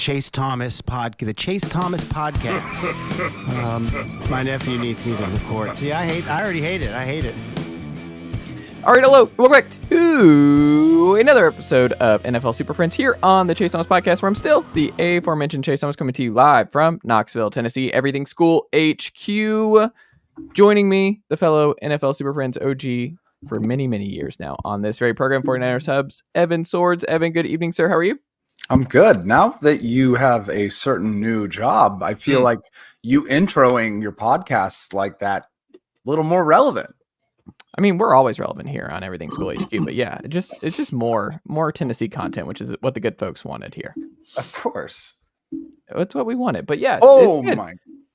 Chase Thomas podcast. My nephew needs me to record. See, I already hate it. I hate it. All right, hello. Welcome back to another episode of NFL Super Friends here on the Chase Thomas podcast, where I'm still the aforementioned Chase Thomas, coming to you live from Knoxville, Tennessee, Everything School HQ. Joining me, the fellow NFL Super Friends OG for many, many years now on this very program, 49ers Hubs, Evan Sowards. Evan, good evening, sir. How are you? I'm good. Now that you have a certain new job, I feel like you introing your podcasts like that a little more relevant. I mean, we're always relevant here on Everything School HQ, but yeah, it's just more Tennessee content, which is what the good folks wanted here. Of course. That's what we wanted. But yeah. Oh my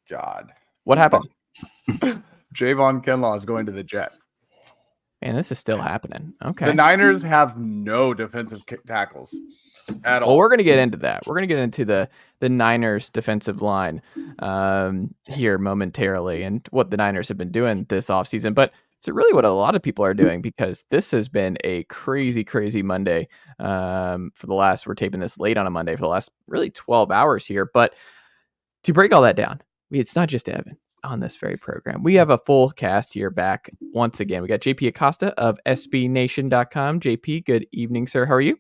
God. What happened? Javon Kinlaw is going to the Jets. Man, this is still happening. Okay. The Niners have no defensive tackles at all. Well, we're going to get into that. We're going to get into the Niners defensive line here momentarily and what the Niners have been doing this offseason. But it's really what a lot of people are doing, because this has been a crazy, crazy Monday we're taping this late on a Monday for the last really 12 hours here. But to break all that down, it's not just Evan on this very program. We have a full cast here back once again. We got JP Acosta of SBNation.com. JP, good evening, sir. How are you?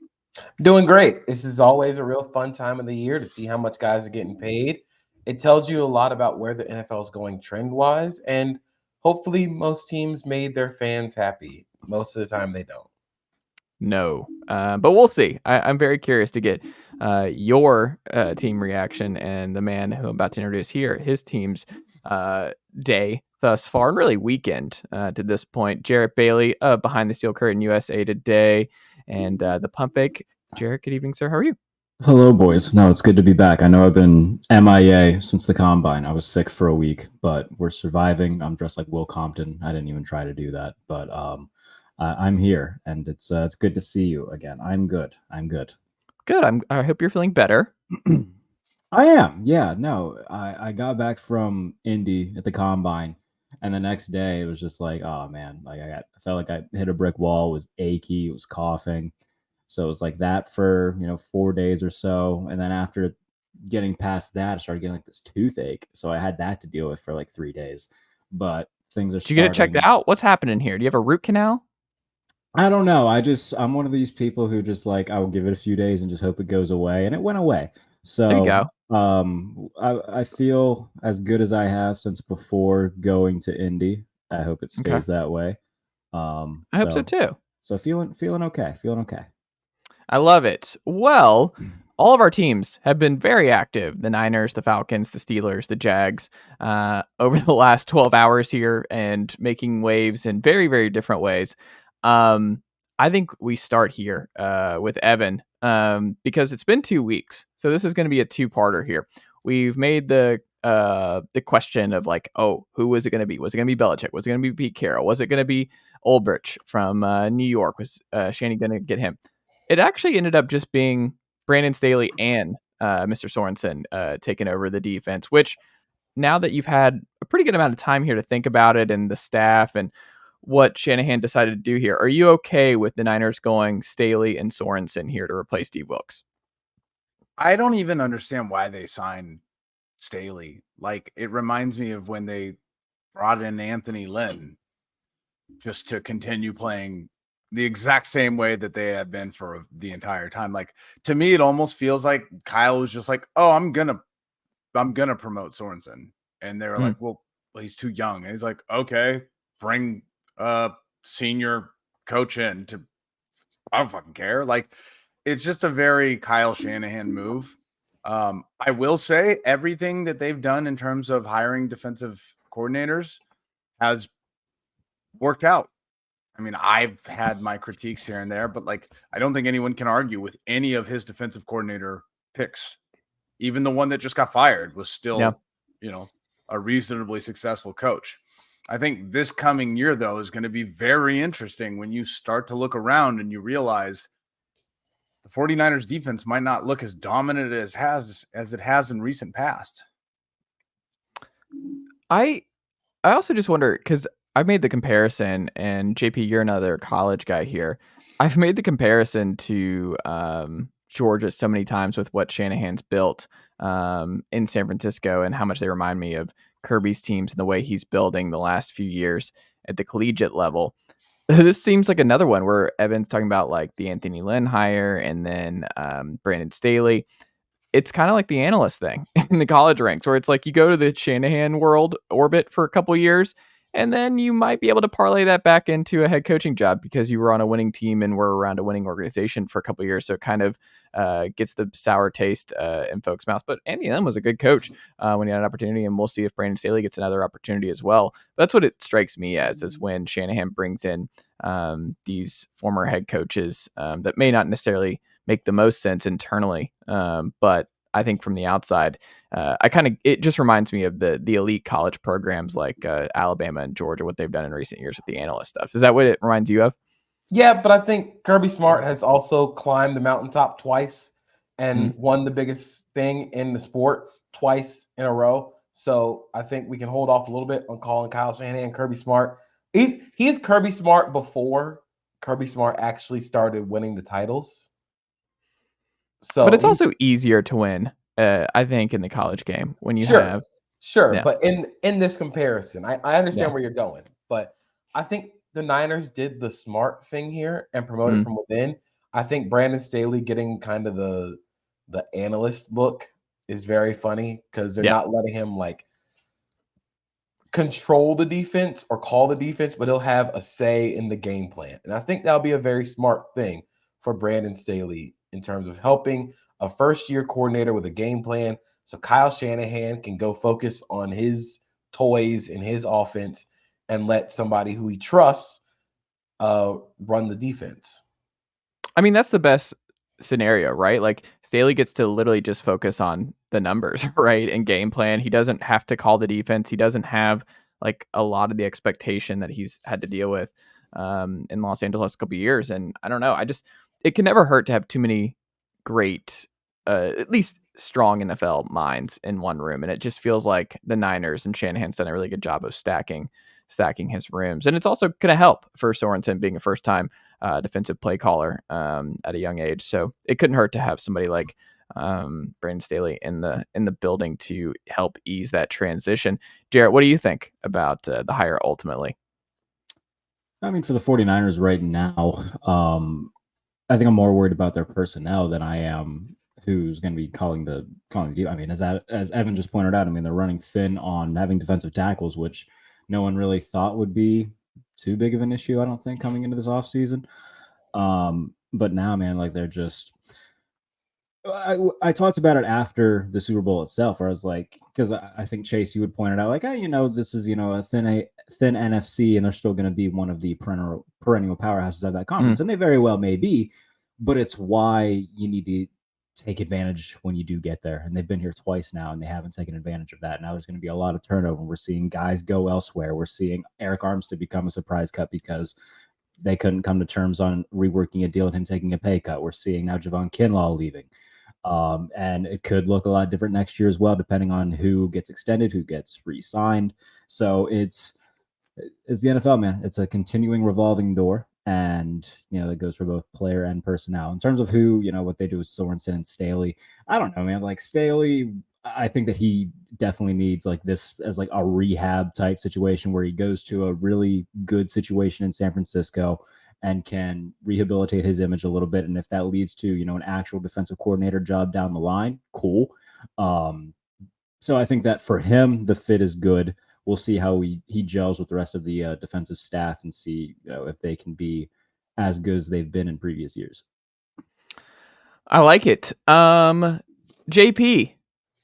Doing great. This is always a real fun time of the year to see how much guys are getting paid. It tells you a lot about where the NFL is going trend-wise, and hopefully most teams made their fans happy. Most of the time they don't. No, but we'll see. I'm very curious to get your team reaction, and the man who I'm about to introduce here, his team's day thus far, and really weekend to this point. Jarrett Bailey of Behind the Steel Curtain USA Today, and the Pump Fake. Jarrett, good evening, sir. How are you? Hello, boys. No, it's good to be back. I know I've been MIA since the Combine. I was sick for a week, but we're surviving. I'm dressed like Will Compton. I didn't even try to do that, but I'm here, and it's good to see you again. I'm good. Good. I hope you're feeling better. I am. Yeah. No, I got back from Indy at the Combine, and the next day it was just like, oh man, like I felt like I hit a brick wall. It was achy. It was coughing. So it was like that for 4 days or so, and then after getting past that, I started getting like this toothache. So I had that to deal with for like 3 days. But things are. Did you get it checked out? What's happening here? Do you have a root canal? I don't know. I'm one of these people who just like, I will give it a few days and just hope it goes away, and it went away. So there you go. I feel as good as I have since before going to Indy. I hope it stays that way. I hope so too. So feeling okay. I love it. Well, all of our teams have been very active. The Niners, the Falcons, the Steelers, the Jags, over the last 12 hours here, and making waves in very, very different ways. I think we start here with Evan, because it's been 2 weeks. So this is going to be a two-parter here. We've made the question of like, oh, who was it going to be? Was it going to be Belichick? Was it going to be Pete Carroll? Was it going to be Ulbrich from New York? Was Shanny going to get him? It actually ended up just being Brandon Staley and Mr. Sorensen taking over the defense, which, now that you've had a pretty good amount of time here to think about it, and the staff and what Shanahan decided to do here, are you okay with the Niners going Staley and Sorensen here to replace Steve Wilks? I don't even understand why they signed Staley. Like, it reminds me of when they brought in Anthony Lynn just to continue playing the exact same way that they had been for the entire time. Like, to me, it almost feels like Kyle was just like, oh, I'm gonna promote Sorensen. And they were like, well, he's too young. And he's like, okay, bring senior coach in to, I don't fucking care. Like, it's just a very Kyle Shanahan move. I will say everything that they've done in terms of hiring defensive coordinators has worked out. I mean, I've had my critiques here and there, but like, I don't think anyone can argue with any of his defensive coordinator picks. Even the one that just got fired was still, a reasonably successful coach. I think this coming year, though, is going to be very interesting when you start to look around and you realize the 49ers defense might not look as dominant as it has in recent past. I also just wonder, because I've made the comparison, and JP, you're another college guy here. I've made the comparison to Georgia so many times with what Shanahan's built in San Francisco and how much they remind me of Kirby's teams and the way he's building the last few years at the collegiate level. This seems like another one where Evan's talking about like the Anthony Lynn hire and then Brandon Staley. It's kind of like the analyst thing in the college ranks where it's like you go to the Shanahan world orbit for a couple years and then you might be able to parlay that back into a head coaching job because you were on a winning team and were around a winning organization for a couple years. So it kind of gets the sour taste in folks' mouths. But Andy Lynn was a good coach when he had an opportunity, and we'll see if Brandon Staley gets another opportunity as well. That's what it strikes me as, is when Shanahan brings in these former head coaches that may not necessarily make the most sense internally, but I think from the outside, it just reminds me of the elite college programs like Alabama and Georgia, what they've done in recent years with the analyst stuff. Is that what it reminds you of? Yeah, but I think Kirby Smart has also climbed the mountaintop twice and won the biggest thing in the sport twice in a row. So I think we can hold off a little bit on calling Kyle Shanahan Kirby Smart. He's Kirby Smart before Kirby Smart actually started winning the titles. So, but it's also easier to win, I think, in the college game when you have. Sure. Yeah. But in this comparison, I understand where you're going, but I think the Niners did the smart thing here and promoted from within. I think Brandon Staley getting kind of the analyst look is very funny because they're not letting him like control the defense or call the defense, but he'll have a say in the game plan. And I think that'll be a very smart thing for Brandon Staley in terms of helping a first-year coordinator with a game plan so Kyle Shanahan can go focus on his toys and his offense and let somebody who he trusts run the defense. I mean, that's the best scenario, right? Like Staley gets to literally just focus on the numbers, right? And game plan. He doesn't have to call the defense. He doesn't have like a lot of the expectation that he's had to deal with in Los Angeles a couple of years. And I don't know. It can never hurt to have too many great, at least strong NFL minds in one room. And it just feels like the Niners and Shanahan's done a really good job of stacking his rooms. And it's also going to help for Sorensen being a first-time defensive play caller at a young age. So it couldn't hurt to have somebody like Brandon Staley in the building to help ease that transition. Jarrett, what do you think about the hire ultimately? I mean, for the 49ers right now, I think I'm more worried about their personnel than I am who's going to be calling the deal. I mean, as Evan just pointed out, I mean, they're running thin on having defensive tackles, which no one really thought would be too big of an issue, I don't think, coming into this offseason. But now, man, like they're just I talked about it after the Super Bowl itself, where I was like, because I think Chase, you would point it out, like, hey, this is a thin NFC, and they're still going to be one of the perennial powerhouses of that conference, and they very well may be, but it's why you need to take advantage when you do get there. And they've been here twice now, and they haven't taken advantage of that. Now there's going to be a lot of turnover. We're seeing guys go elsewhere. We're seeing Arik Armstead become a surprise cut because they couldn't come to terms on reworking a deal and him taking a pay cut. We're seeing now Javon Kinlaw leaving. And it could look a lot different next year as well, depending on who gets extended, who gets re-signed. So it's the NFL, man. It's a continuing revolving door. And, that goes for both player and personnel. In terms of who, what they do with Sorensen and Staley, I don't know, man. Like Staley, I think that he definitely needs like this as like a rehab type situation where he goes to a really good situation in San Francisco and can rehabilitate his image a little bit. And if that leads to, an actual defensive coordinator job down the line, cool. So I think that for him, the fit is good. We'll see how he gels with the rest of the defensive staff and see if they can be as good as they've been in previous years. I like it. JP,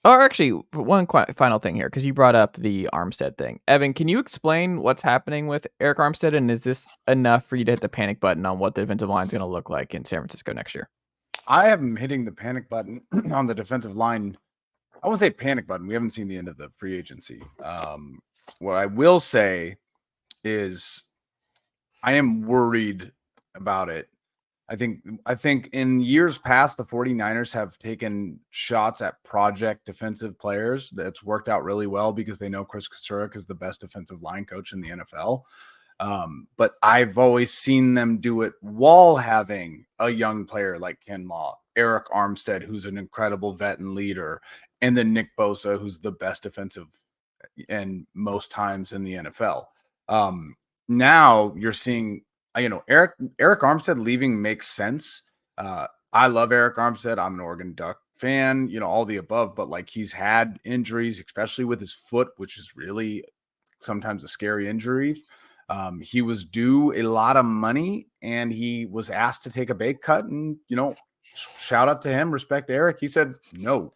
or actually one final thing here, because you brought up the Armstead thing. Evan, can you explain what's happening with Arik Armstead, and is this enough for you to hit the panic button on what the defensive line is going to look like in San Francisco next year? I am hitting the panic button on the defensive line. I won't say panic button. We haven't seen the end of the free agency. What I will say is I am worried about it. I think in years past, the 49ers have taken shots at project defensive players. That's worked out really well because they know Chris Kasurek is the best defensive line coach in the NFL. But I've always seen them do it while having a young player like Kinlaw, Arik Armstead, who's an incredible vet and leader, and then Nick Bosa, who's the best defensive and most times in the NFL. Now you're seeing, Arik Armstead leaving makes sense. I love Arik Armstead. I'm an Oregon Duck fan, all the above, but like he's had injuries, especially with his foot, which is really sometimes a scary injury. He was due a lot of money and he was asked to take a bait cut, and, shout out to him, respect Arik. He said no.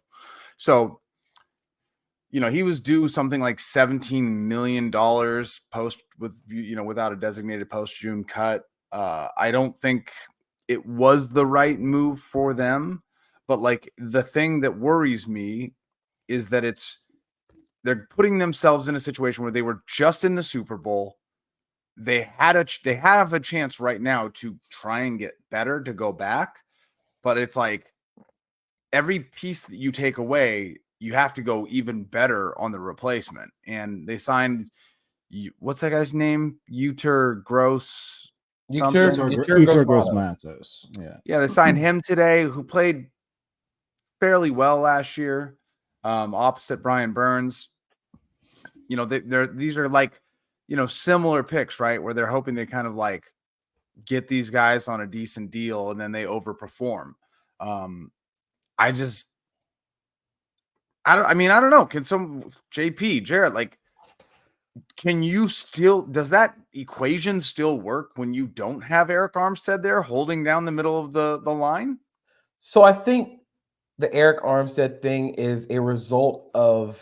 So, he was due something like $17 million without a designated post-June cut. I don't think it was the right move for them, but like the thing that worries me is that they're putting themselves in a situation where they were just in the Super Bowl. They have a chance right now to try and get better, to go back, but it's like every piece that you take away, you have to go even better on the replacement. And they signed, what's that guy's name? Yetur Gross. Yetur Gross-Matos. Yeah, they signed him today, who played fairly well last year, opposite Brian Burns. These are like, similar picks, right? Where they're hoping they kind of like get these guys on a decent deal and then they overperform. I don't know. Can Jarrett, like, does that equation still work when you don't have Arik Armstead there holding down the middle of the line? So I think the Arik Armstead thing is a result of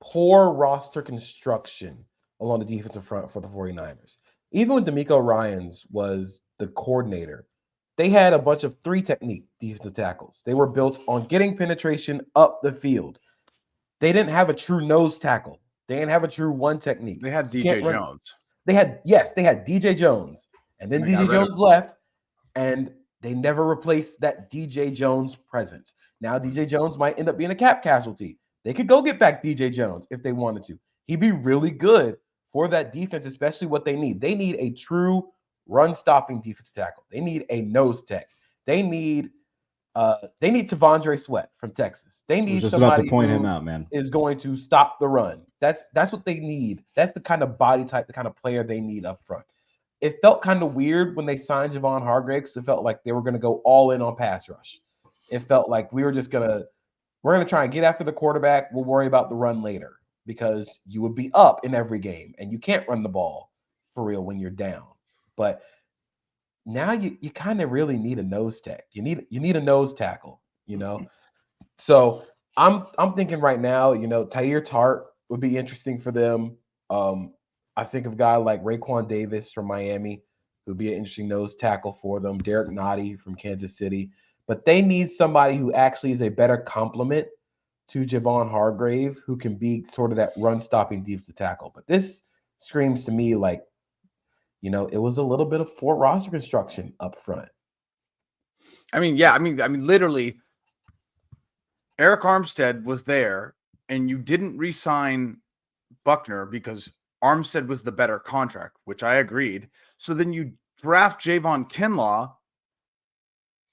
poor roster construction along the defensive front for the 49ers. Even when D'Amico Ryans was the coordinator, they had a bunch of 3-technique defensive tackles. They were built on getting penetration up the field. They didn't have a true nose tackle. They didn't have a true 1-technique. They had DJ Jones. They had DJ Jones. And then DJ Jones left, and they never replaced that DJ Jones presence. Now DJ Jones might end up being a cap casualty. They could go get back DJ Jones if they wanted to. He'd be really good for that defense, especially what they need. They need a true run-stopping defensive tackle. They need a nose tech. They need T'Vondre Sweat from Texas. They need just somebody about to point who him out, man. is going to stop the run. That's what they need. That's the kind of body type, the kind of player they need up front. It felt kind of weird when they signed Javon Hargrave, because it felt like they were going to go all in on pass rush. It felt like we're going to try and get after the quarterback. We'll worry about the run later, because you would be up in every game and you can't run the ball for real when you're down. But now you kind of really need a nose tech. You need a nose tackle, So I'm thinking right now, Tyir Tart would be interesting for them. I think of a guy like Raekwon Davis from Miami, who'd be an interesting nose tackle for them. Derek Nottie from Kansas City. But they need somebody who actually is a better complement to Javon Hargrave, who can be sort of that run-stopping defensive tackle. But this screams to me like, it was a little bit of poor roster construction up front. Literally, Arik Armstead was there, and you didn't re-sign Buckner because Armstead was the better contract, which I agreed. So then you draft Javon Kinlaw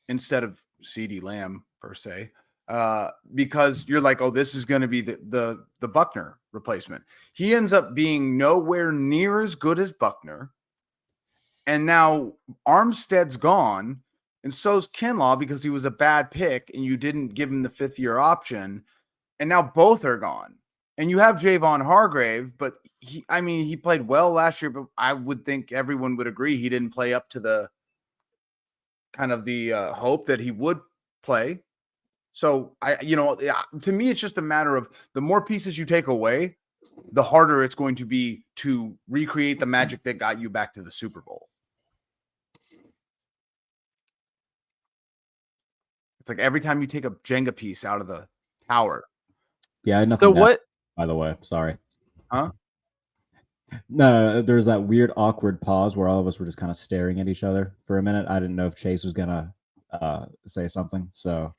instead of CeeDee Lamb per se, because you're like, oh, this is going to be the Buckner replacement. He ends up being nowhere near as good as Buckner. And now Armstead's gone, and so's Kinlaw, because he was a bad pick and you didn't give him the 5th-year option. And now both are gone. And you have Javon Hargrave, but he played well last year, but I would think everyone would agree he didn't play up to the kind of the hope that he would play. So to me, it's just a matter of the more pieces you take away, the harder it's going to be to recreate the magic that got you back to the Super Bowl. It's like every time you take a Jenga piece out of the tower. Yeah, I had nothing. So what? By the way, sorry. Huh? No, there's that weird, awkward pause where all of us were just kind of staring at each other for a minute. I didn't know if Chase was gonna say something. So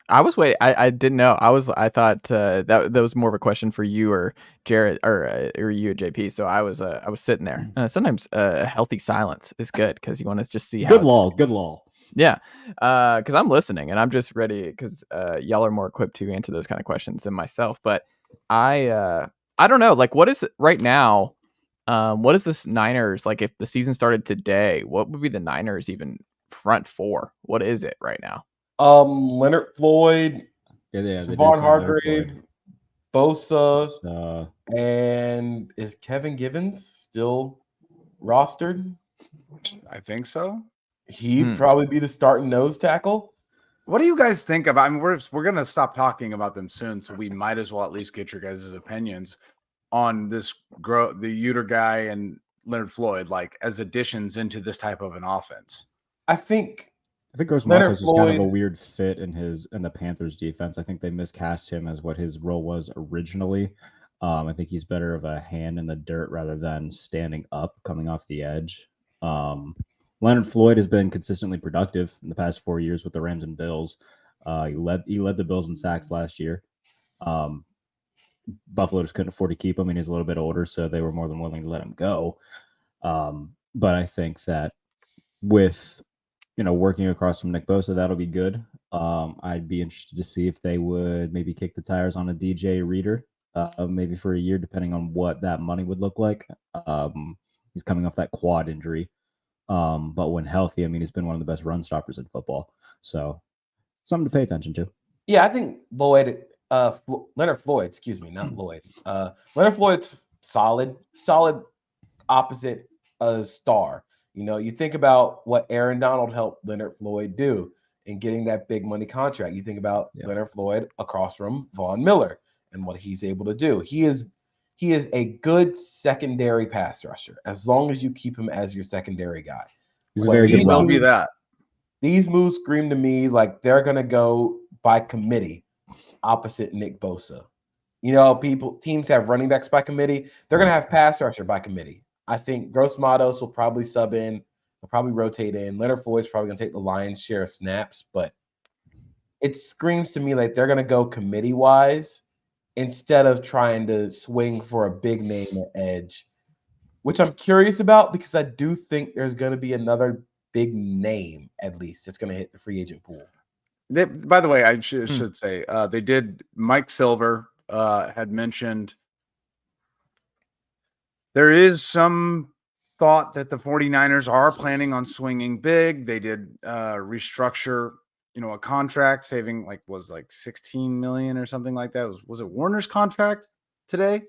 I was waiting. I didn't know. I thought that was more of a question for you or Jarrett or you or JP. So I was sitting there. Sometimes a healthy silence is good because you want to just see how good law. Yeah, because I'm listening and I'm just ready because y'all are more equipped to answer those kind of questions than myself. But I don't know. Like, what is it right now? What is this Niners like? If the season started today, what would be the Niners even front four? What is it right now? Leonard Floyd, Yeah, they did Javon sign Leonard Hargrave, Floyd. Bosa, So, and is Kevin Givens still rostered? I think so. He'd probably be the starting nose tackle. What do you guys think about? I mean, we're gonna stop talking about them soon, so we might as well at least get your guys' opinions on this the Uter guy and Leonard Floyd, like as additions into this type of an offense. I think Gross Leonard Matos is kind of a Floyd- weird fit in the Panthers defense. I think they miscast him as what his role was originally. I think he's better of a hand in the dirt rather than standing up, coming off the edge. Leonard Floyd has been consistently productive in the past 4 years with the Rams and Bills. He led the Bills in sacks last year. Buffalo just couldn't afford to keep him, and he's a little bit older, so they were more than willing to let him go. But I think that with working across from Nick Bosa, that'll be good. I'd be interested to see if they would maybe kick the tires on a DJ Reader, maybe for a year, depending on what that money would look like. He's coming off that quad injury. But when healthy, I mean, he's been one of the best run stoppers in football. So something to pay attention to. Yeah, I think Leonard Floyd, excuse me, not Lloyd. Leonard Floyd's solid opposite a star. You think about what Aaron Donald helped Leonard Floyd do in getting that big money contract. You think about Leonard Floyd across from Von Miller and what he's able to do. He is a good secondary pass rusher as long as you keep him as your secondary guy. He's a very good will be that. These moves scream to me like they're gonna go by committee opposite Nick Bosa. Teams have running backs by committee. They're gonna have pass rusher by committee. I think Gross Matos will probably sub in, will probably rotate in. Leonard Floyd's probably gonna take the lion's share of snaps, but it screams to me like they're gonna go committee wise instead of trying to swing for a big name at edge, which I'm curious about because I do think there's going to be another big name, at least, it's going to hit the free agent pool. By the way, I should say they did. Mike Silver had mentioned there is some thought that the 49ers are planning on swinging big. They did restructure a contract saving was 16 million or something like that. Was it Warner's contract today?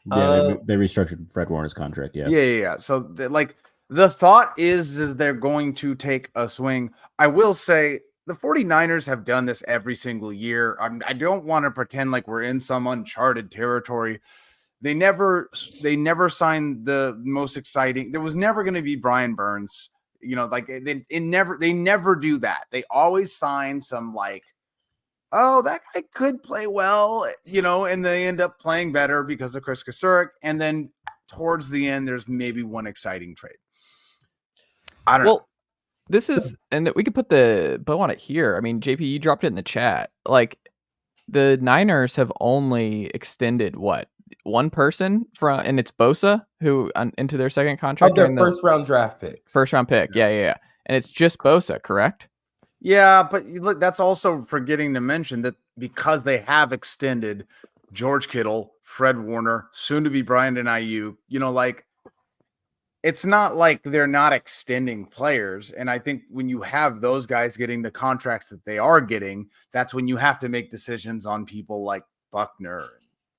Yeah, they restructured Fred Warner's contract. Yeah. So the thought is they're going to take a swing. I will say the 49ers have done this every single year. I don't want to pretend like we're in some uncharted territory. They never signed the most exciting. There was never going to be Brian Burns. They never do that. They always sign some oh, that guy could play well, and they end up playing better because of Chris Kasurik. And then towards the end, there's maybe one exciting trade. I don't know. This is, and we could put the bow on it here. I mean, JP, you dropped it in the chat. The Niners have only extended one person and it's Bosa who into their second contract. Their first round draft picks. First round pick. Yeah. And it's just Bosa, correct? Yeah, but look, that's also forgetting to mention that because they have extended George Kittle, Fred Warner, soon to be Brandon Ayuk, it's not like they're not extending players. And I think when you have those guys getting the contracts that they are getting, that's when you have to make decisions on people like Buckner,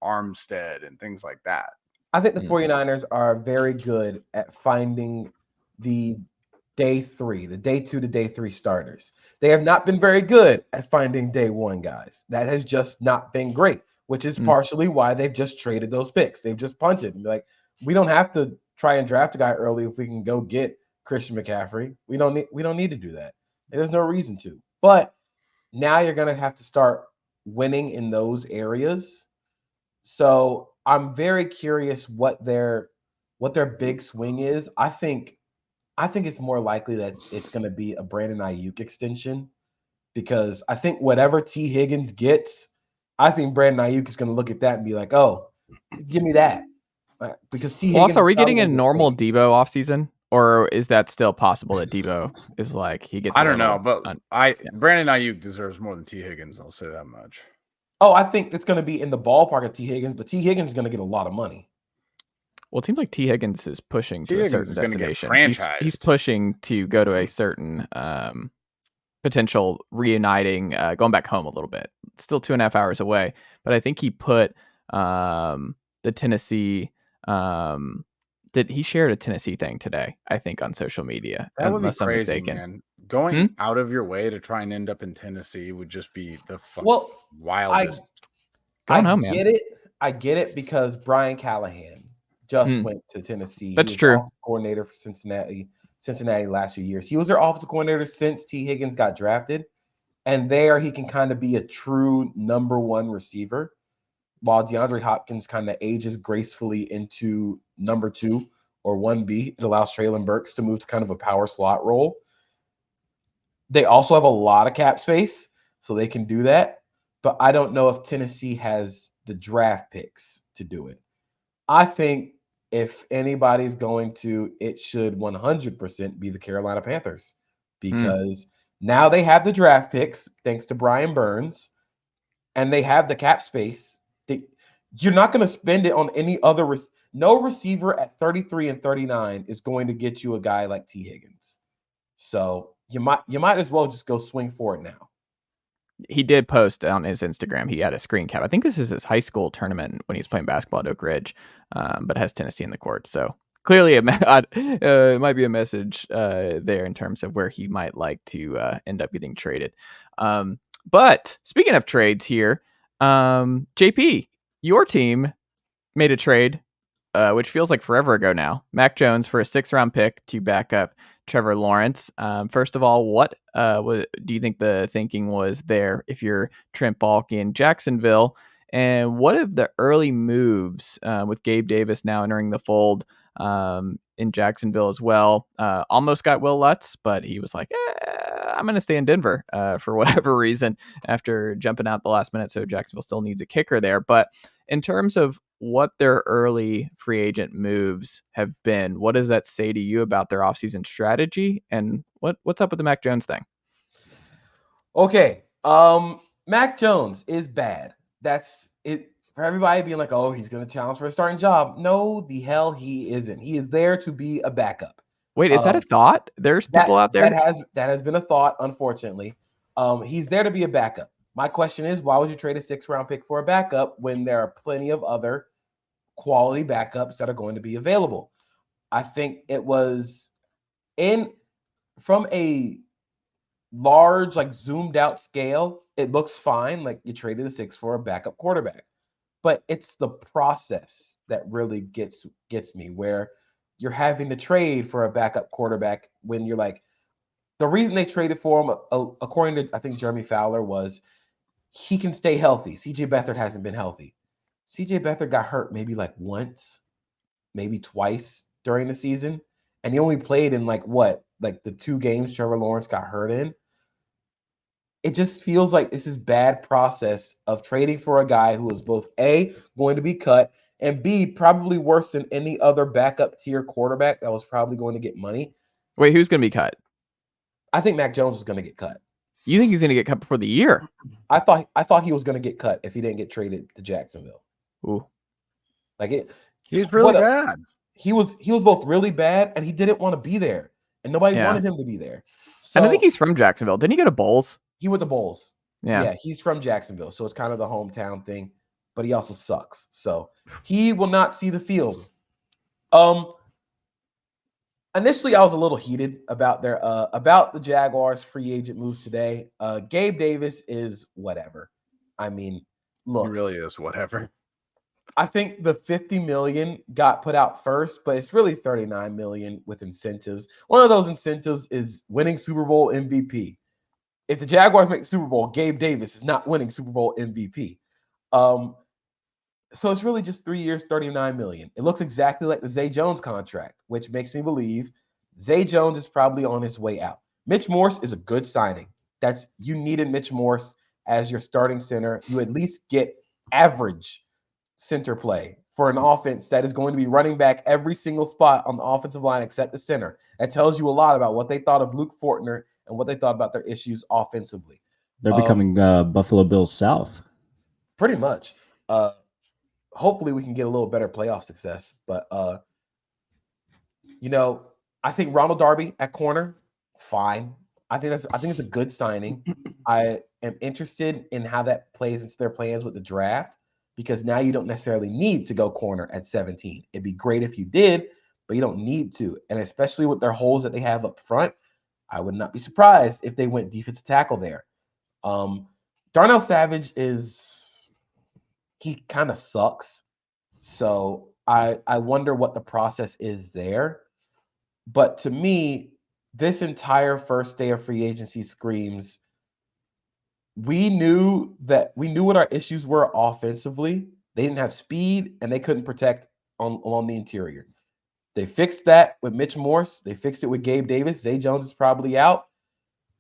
Armstead, and things like that. I think the 49ers are very good at finding the day 2 to day 3 starters. They have not been very good at finding day 1 guys. That has just not been great, which is partially why they've just traded those picks. They've just punted and be like, we don't have to try and draft a guy early if we can go get Christian McCaffrey. We don't need to do that. There's no reason to. But now you're going to have to start winning in those areas. So I'm very curious what their big swing is. I think it's more likely that it's going to be a Brandon Ayuk extension because I think whatever T. Higgins gets, I think Brandon Ayuk is going to look at that and be like, "Oh, give me that." Because T. Higgins. Also, are we getting a normal Deebo offseason? Or is that still possible that Deebo is like he gets? I don't know, but Brandon Ayuk deserves more than T. Higgins. I'll say that much. Oh, I think it's going to be in the ballpark of T. Higgins, but T. Higgins is going to get a lot of money. Well, it seems like T. Higgins is pushing to a certain destination. He's pushing to go to a certain potential reuniting, going back home a little bit. It's still 2.5 hours away, but I think he put the Tennessee. He shared a Tennessee thing today, I think, on social media. That would be crazy, man. Going out of your way to try and end up in Tennessee would just be the wildest. I get it because Brian Callahan just went to Tennessee. That's true. Coordinator for Cincinnati last few years. He was their offensive coordinator since T. Higgins got drafted. And there he can kind of be a true number one receiver, while DeAndre Hopkins kind of ages gracefully into number 2 or 1B. It allows Treylon Burks to move to kind of a power slot role. They also have a lot of cap space, so they can do that. But I don't know if Tennessee has the draft picks to do it. I think if anybody's going to, it should 100% be the Carolina Panthers, because now they have the draft picks thanks to Brian Burns, and they have the cap space. You're not going to spend it on any other. No receiver at 33 and 39 is going to get you a guy like T. Higgins. So you might as well just go swing for it now. He did post on his Instagram. He had a screen cap. I think this is his high school tournament when he was playing basketball at Oak Ridge, but has Tennessee in the court. So clearly it might be a message there in terms of where he might like to end up getting traded. But speaking of trades here, JP, your team made a trade, which feels like forever ago now. Mac Jones for a 6th-round pick to back up Trevor Lawrence. First of all, what do you think the thinking was there if you're Trent Baalke in Jacksonville? And what of the early moves with Gabe Davis now entering the fold in Jacksonville as well? Almost got Will Lutz, but he was like, I'm going to stay in Denver for whatever reason after jumping out the last minute. So Jacksonville still needs a kicker there. But in terms of what their early free agent moves have been, what does that say to you about their offseason strategy? And what's up with the Mac Jones thing? Okay. Mac Jones is bad. That's it for everybody being like, oh, he's going to challenge for a starting job. No, the hell he isn't. He is there to be a backup. Wait, is that a thought? There's people out there that has been a thought, unfortunately. He's there to be a backup. My question is, why would you trade a 6th-round pick for a backup when there are plenty of other quality backups that are going to be available? I think it was from a large, like zoomed out scale, it looks fine. Like you traded a 6 for a backup quarterback, but it's the process that really gets me, where you're having to trade for a backup quarterback when you're like, the reason they traded for him, according to, I think, Jeremy Fowler, was he can stay healthy. CJ Beathard hasn't been healthy. CJ Beathard got hurt maybe like once, maybe twice during the season. And he only played in the 2 games Trevor Lawrence got hurt in. It just feels like this is bad process of trading for a guy who is both A, going to be cut, and B, probably worse than any other backup tier quarterback that was probably going to get money. Wait, who's going to be cut? I think Mac Jones is going to get cut. You think he's going to get cut before the year? I thought he was going to get cut if he didn't get traded to Jacksonville. Ooh. He's really bad. He was both really bad, and he didn't want to be there, and nobody wanted him to be there. So, and I think he's from Jacksonville. Didn't he go to Bowls? He went to Bowls. Yeah, he's from Jacksonville, so it's kind of the hometown thing, but he also sucks. So he will not see the field. Initially, I was a little heated about the Jaguars free agent moves today. Gabe Davis is whatever. I mean, look, he really is whatever. I think the $50 million got put out first, but it's really $39 million with incentives. One of those incentives is winning Super Bowl MVP. If the Jaguars make the Super Bowl, Gabe Davis is not winning Super Bowl MVP. So it's really just 3 years, $39 million. It looks exactly like the Zay Jones contract, which makes me believe Zay Jones is probably on his way out. Mitch Morse is a good signing. You needed Mitch Morse as your starting center. You at least get average center play for an offense that is going to be running back every single spot on the offensive line except the center. That tells you a lot about what they thought of Luke Fortner and what they thought about their issues offensively. They're becoming Buffalo Bills South. Pretty much. Hopefully we can get a little better playoff success. But, I think Ronald Darby at corner, fine. I think it's a good signing. I am interested in how that plays into their plans with the draft, because now you don't necessarily need to go corner at 17. It'd be great if you did, but you don't need to. And especially with their holes that they have up front, I would not be surprised if they went defensive tackle there. Darnell Savage he kind of sucks. So I wonder what the process is there. But to me, this entire first day of free agency screams, we knew what our issues were offensively. They didn't have speed and they couldn't protect along the interior. They fixed that with Mitch Morse. They fixed it with Gabe Davis. Zay Jones is probably out.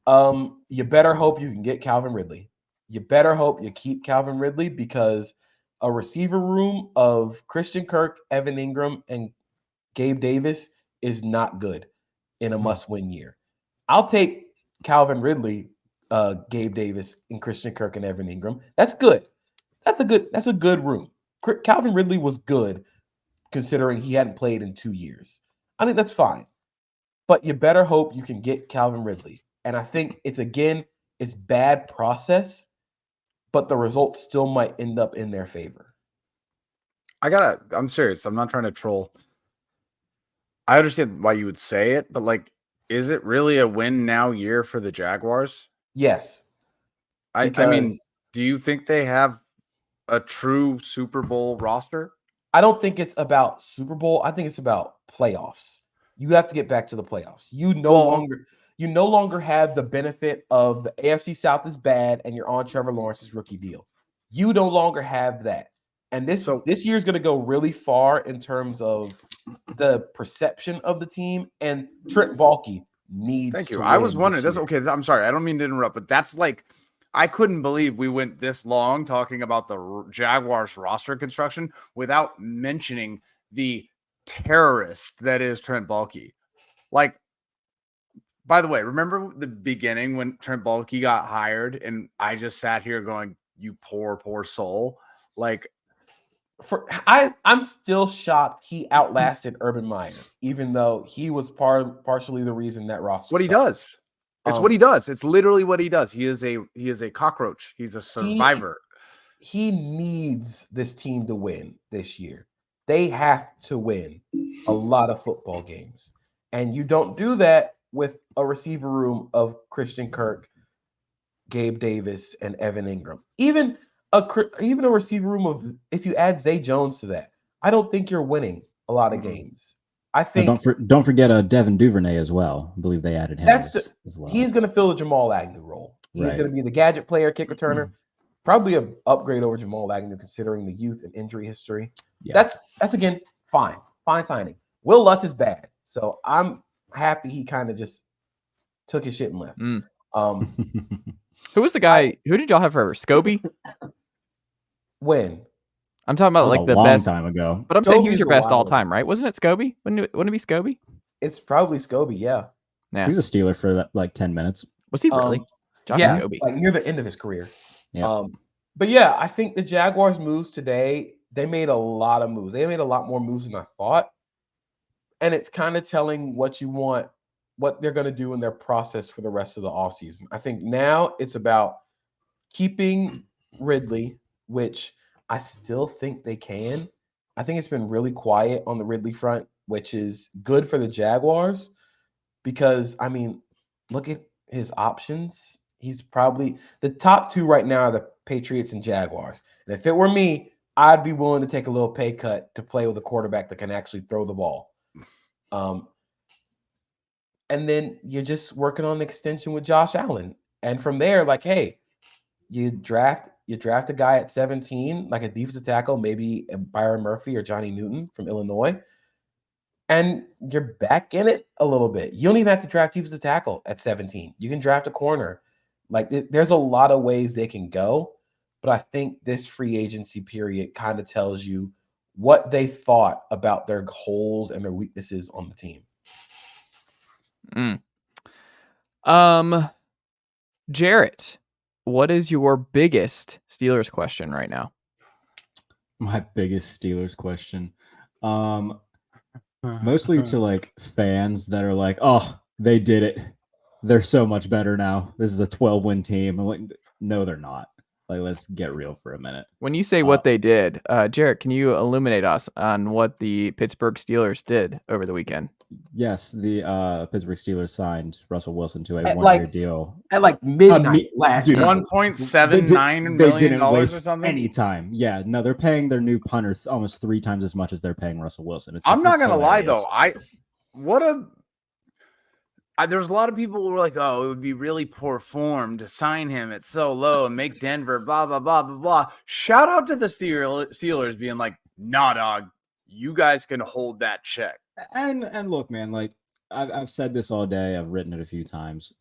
You better hope you can get Calvin Ridley. You better hope you keep Calvin Ridley, because a receiver room of Christian Kirk, Evan Ingram, and Gabe Davis is not good in a must-win year. I'll take Calvin Ridley, Gabe Davis, and Christian Kirk and Evan Ingram. That's good. That's a good room. Calvin Ridley was good considering he hadn't played in 2 years. I think that's fine. But you better hope you can get Calvin Ridley. And I think it's bad process, but the results still might end up in their favor. I'm serious. I'm not trying to troll. I understand why you would say it, but is it really a win now year for the Jaguars? Yes. I mean, do you think they have a true Super Bowl roster? I don't think it's about Super Bowl. I think it's about playoffs. You have to get back to the playoffs. You no longer have the benefit of the AFC South is bad and you're on Trevor Lawrence's rookie deal. You no longer have that. And this year is going to go really far in terms of the perception of the team, and Trent Baalke needs Thank you. to I was wondering. this That's year. okay. I'm sorry. I don't mean to interrupt, but that's I couldn't believe we went this long talking about the Jaguars roster construction without mentioning the terrorist that is Trent Baalke. By the way, remember the beginning when Trent Baalke got hired and I just sat here going, you poor, poor soul. I'm still shocked he outlasted Urban Meyer, even though he was partially the reason that roster. What he does. It's what he does. It's literally what he does. He is a cockroach. He's a survivor. He needs this team to win this year. They have to win a lot of football games. And you don't do that with a receiver room of Christian Kirk, Gabe Davis, and Evan Ingram. Even a receiver room of, if you add Zay Jones to that, I don't think you're winning a lot of games. I think don't forget Devin Duvernay as well. I believe they added him as well. He's going to fill the Jamal Agnew role. He's going to be the gadget player, kick returner. Probably an upgrade over Jamal Agnew considering the youth and injury history. Yeah. That's again fine signing. Will Lutz is bad, so I'm happy he kind of just took his shit and left. Who was the guy? Who did y'all have forever? Scobie? When? I'm talking about the long best time ago. But I'm saying he was your best all time, right? Wasn't it Scobie? Wouldn't it be Scobie? It's probably Scobie, yeah. He was a Steeler for 10 minutes. Was he really? Josh Scobie. Near the end of his career. Yeah. But yeah, I think the Jaguars' moves today, they made a lot of moves. They made a lot more moves than I thought. And it's kind of telling what they're going to do in their process for the rest of the offseason. I think now it's about keeping Ridley, which I still think they can. I think it's been really quiet on the Ridley front, which is good for the Jaguars because, look at his options. He's probably the top two right now are the Patriots and Jaguars. And if it were me, I'd be willing to take a little pay cut to play with a quarterback that can actually throw the ball. And then you're just working on an extension with Josh Allen. And from there, hey, you draft a guy at 17, like a defensive tackle, maybe a Byron Murphy or Johnny Newton from Illinois. And you're back in it a little bit. You don't even have to draft defensive tackle at 17. You can draft a corner. There's a lot of ways they can go. But I think this free agency period kind of tells you what they thought about their holes and their weaknesses on the team. Jarrett, what is your biggest Steelers question right now? My biggest Steelers question. Mostly to like fans that are like, oh, they did it. They're so much better now. This is a 12-win team. I'm like, no, they're not. Like, let's get real for a minute. When you say what they did, Jarrett, can you illuminate us on what the Pittsburgh Steelers did over the weekend? Yes, the Pittsburgh Steelers signed Russell Wilson to a At one-year deal. At like midnight last year. $1.79 million or something. Any time. Yeah, no, they're paying their new punter almost 3 times as much as they're paying Russell Wilson. I'm not gonna lie though. There's a lot of people who were like, "Oh, it would be really poor form to sign him at so low and make Denver blah blah blah blah blah." Shout out to the Steelers being like, "Nah, dog, you guys can hold that check." And look, man, like I've said this all day. I've written it a few times.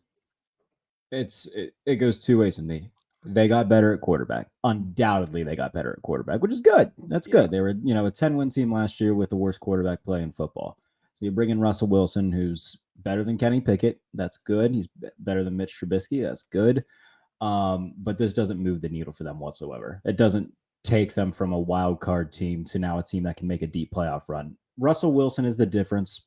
It goes 2 ways with me. They got better at quarterback. Undoubtedly, they got better at quarterback, which is good. That's good. They were, a 10-win team last year with the worst quarterback play in football. So you bring in Russell Wilson, who's better than Kenny Pickett. That's good. He's better than Mitch Trubisky. That's good. But this doesn't move the needle for them whatsoever. It doesn't take them from a wild card team to now a team that can make a deep playoff run. Russell Wilson is the difference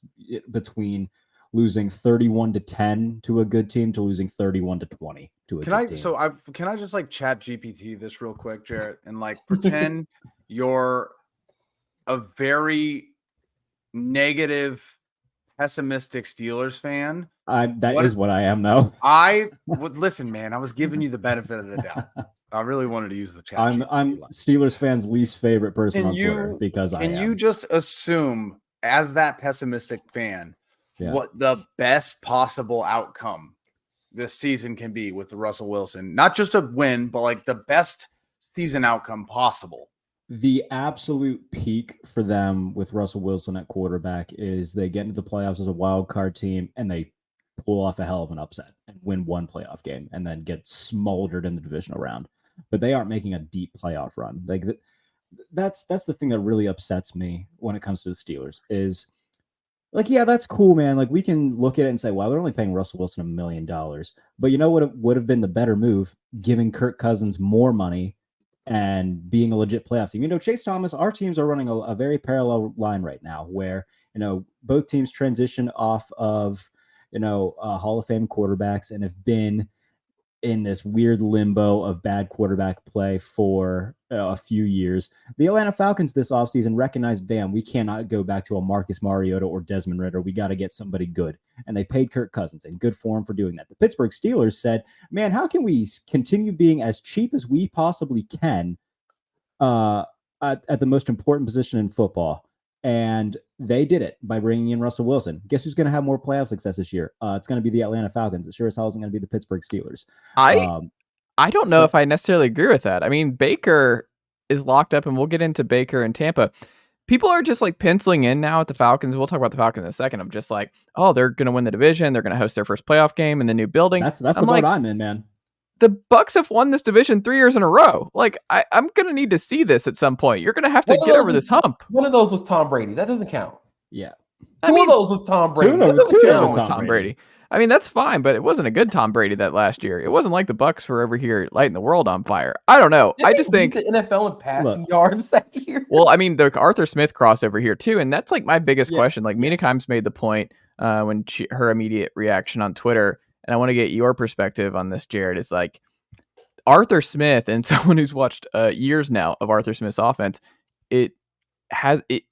between losing 31-10 to a good team to losing 31-20 to a good team. So can I just like chat GPT this real quick, Jarrett, and like pretend you're a very negative, pessimistic Steelers fan. That is what I am, though. I would listen, man. I was giving you the benefit of the doubt. I really wanted to use the chat. I'm Steelers fans' least favorite person on Twitter because I am. Can you just assume, as that pessimistic fan, what the best possible outcome this season can be with Russell Wilson? Not just a win, but like the best season outcome possible. The absolute peak for them with Russell Wilson at quarterback is they get into the playoffs as a wild card team and they pull off a hell of an upset and win one playoff game and then get smoldered in the divisional round. But they aren't making a deep playoff run. Like that's the thing that really upsets me when it comes to the Steelers is like, yeah, that's cool, man. Like we can look at it and say, well, they're only paying Russell Wilson $1 million. But you know what would have been the better move? Giving Kirk Cousins more money and being a legit playoff team. Chase Thomas, our teams are running a very parallel line right now where, both teams transition off of, Hall of Fame quarterbacks and have been in this weird limbo of bad quarterback play for a few years. The Atlanta Falcons this offseason recognized, damn, we cannot go back to a Marcus Mariota or Desmond Ridder. We got to get somebody good. And they paid Kirk Cousins in good form for doing that. The Pittsburgh Steelers said, man, how can we continue being as cheap as we possibly can at the most important position in football? And they did it by bringing in Russell Wilson. Guess who's going to have more playoff success this year? It's going to be the Atlanta Falcons. It sure as hell isn't going to be the Pittsburgh Steelers. I don't know if I necessarily agree with that. I mean, Baker is locked up, and we'll get into Baker and Tampa. People are just like penciling in now at the Falcons. We'll talk about the Falcons in a second. I'm just like, oh, they're going to win the division. They're going to host their first playoff game in the new building. That's the boat I'm in, man. The Bucs have won this division 3 years in a row. Like, I'm going to need to see this at some point. You're going to have to get over this hump. One of those was Tom Brady. That doesn't count. Yeah. Two of those was Tom Brady. Two of those was Tom Brady. I mean, that's fine, but it wasn't a good Tom Brady that last year. It wasn't like the Bucs were over here lighting the world on fire. I don't know. I just think the NFL in passing yards that year. Well, I mean, the Arthur Smith crossover here too, and that's like my biggest question. Like Mina Kimes made the point when her immediate reaction on Twitter, and I want to get your perspective on this, Jarrett. Is like Arthur Smith, and someone who's watched years now of Arthur Smith's offense,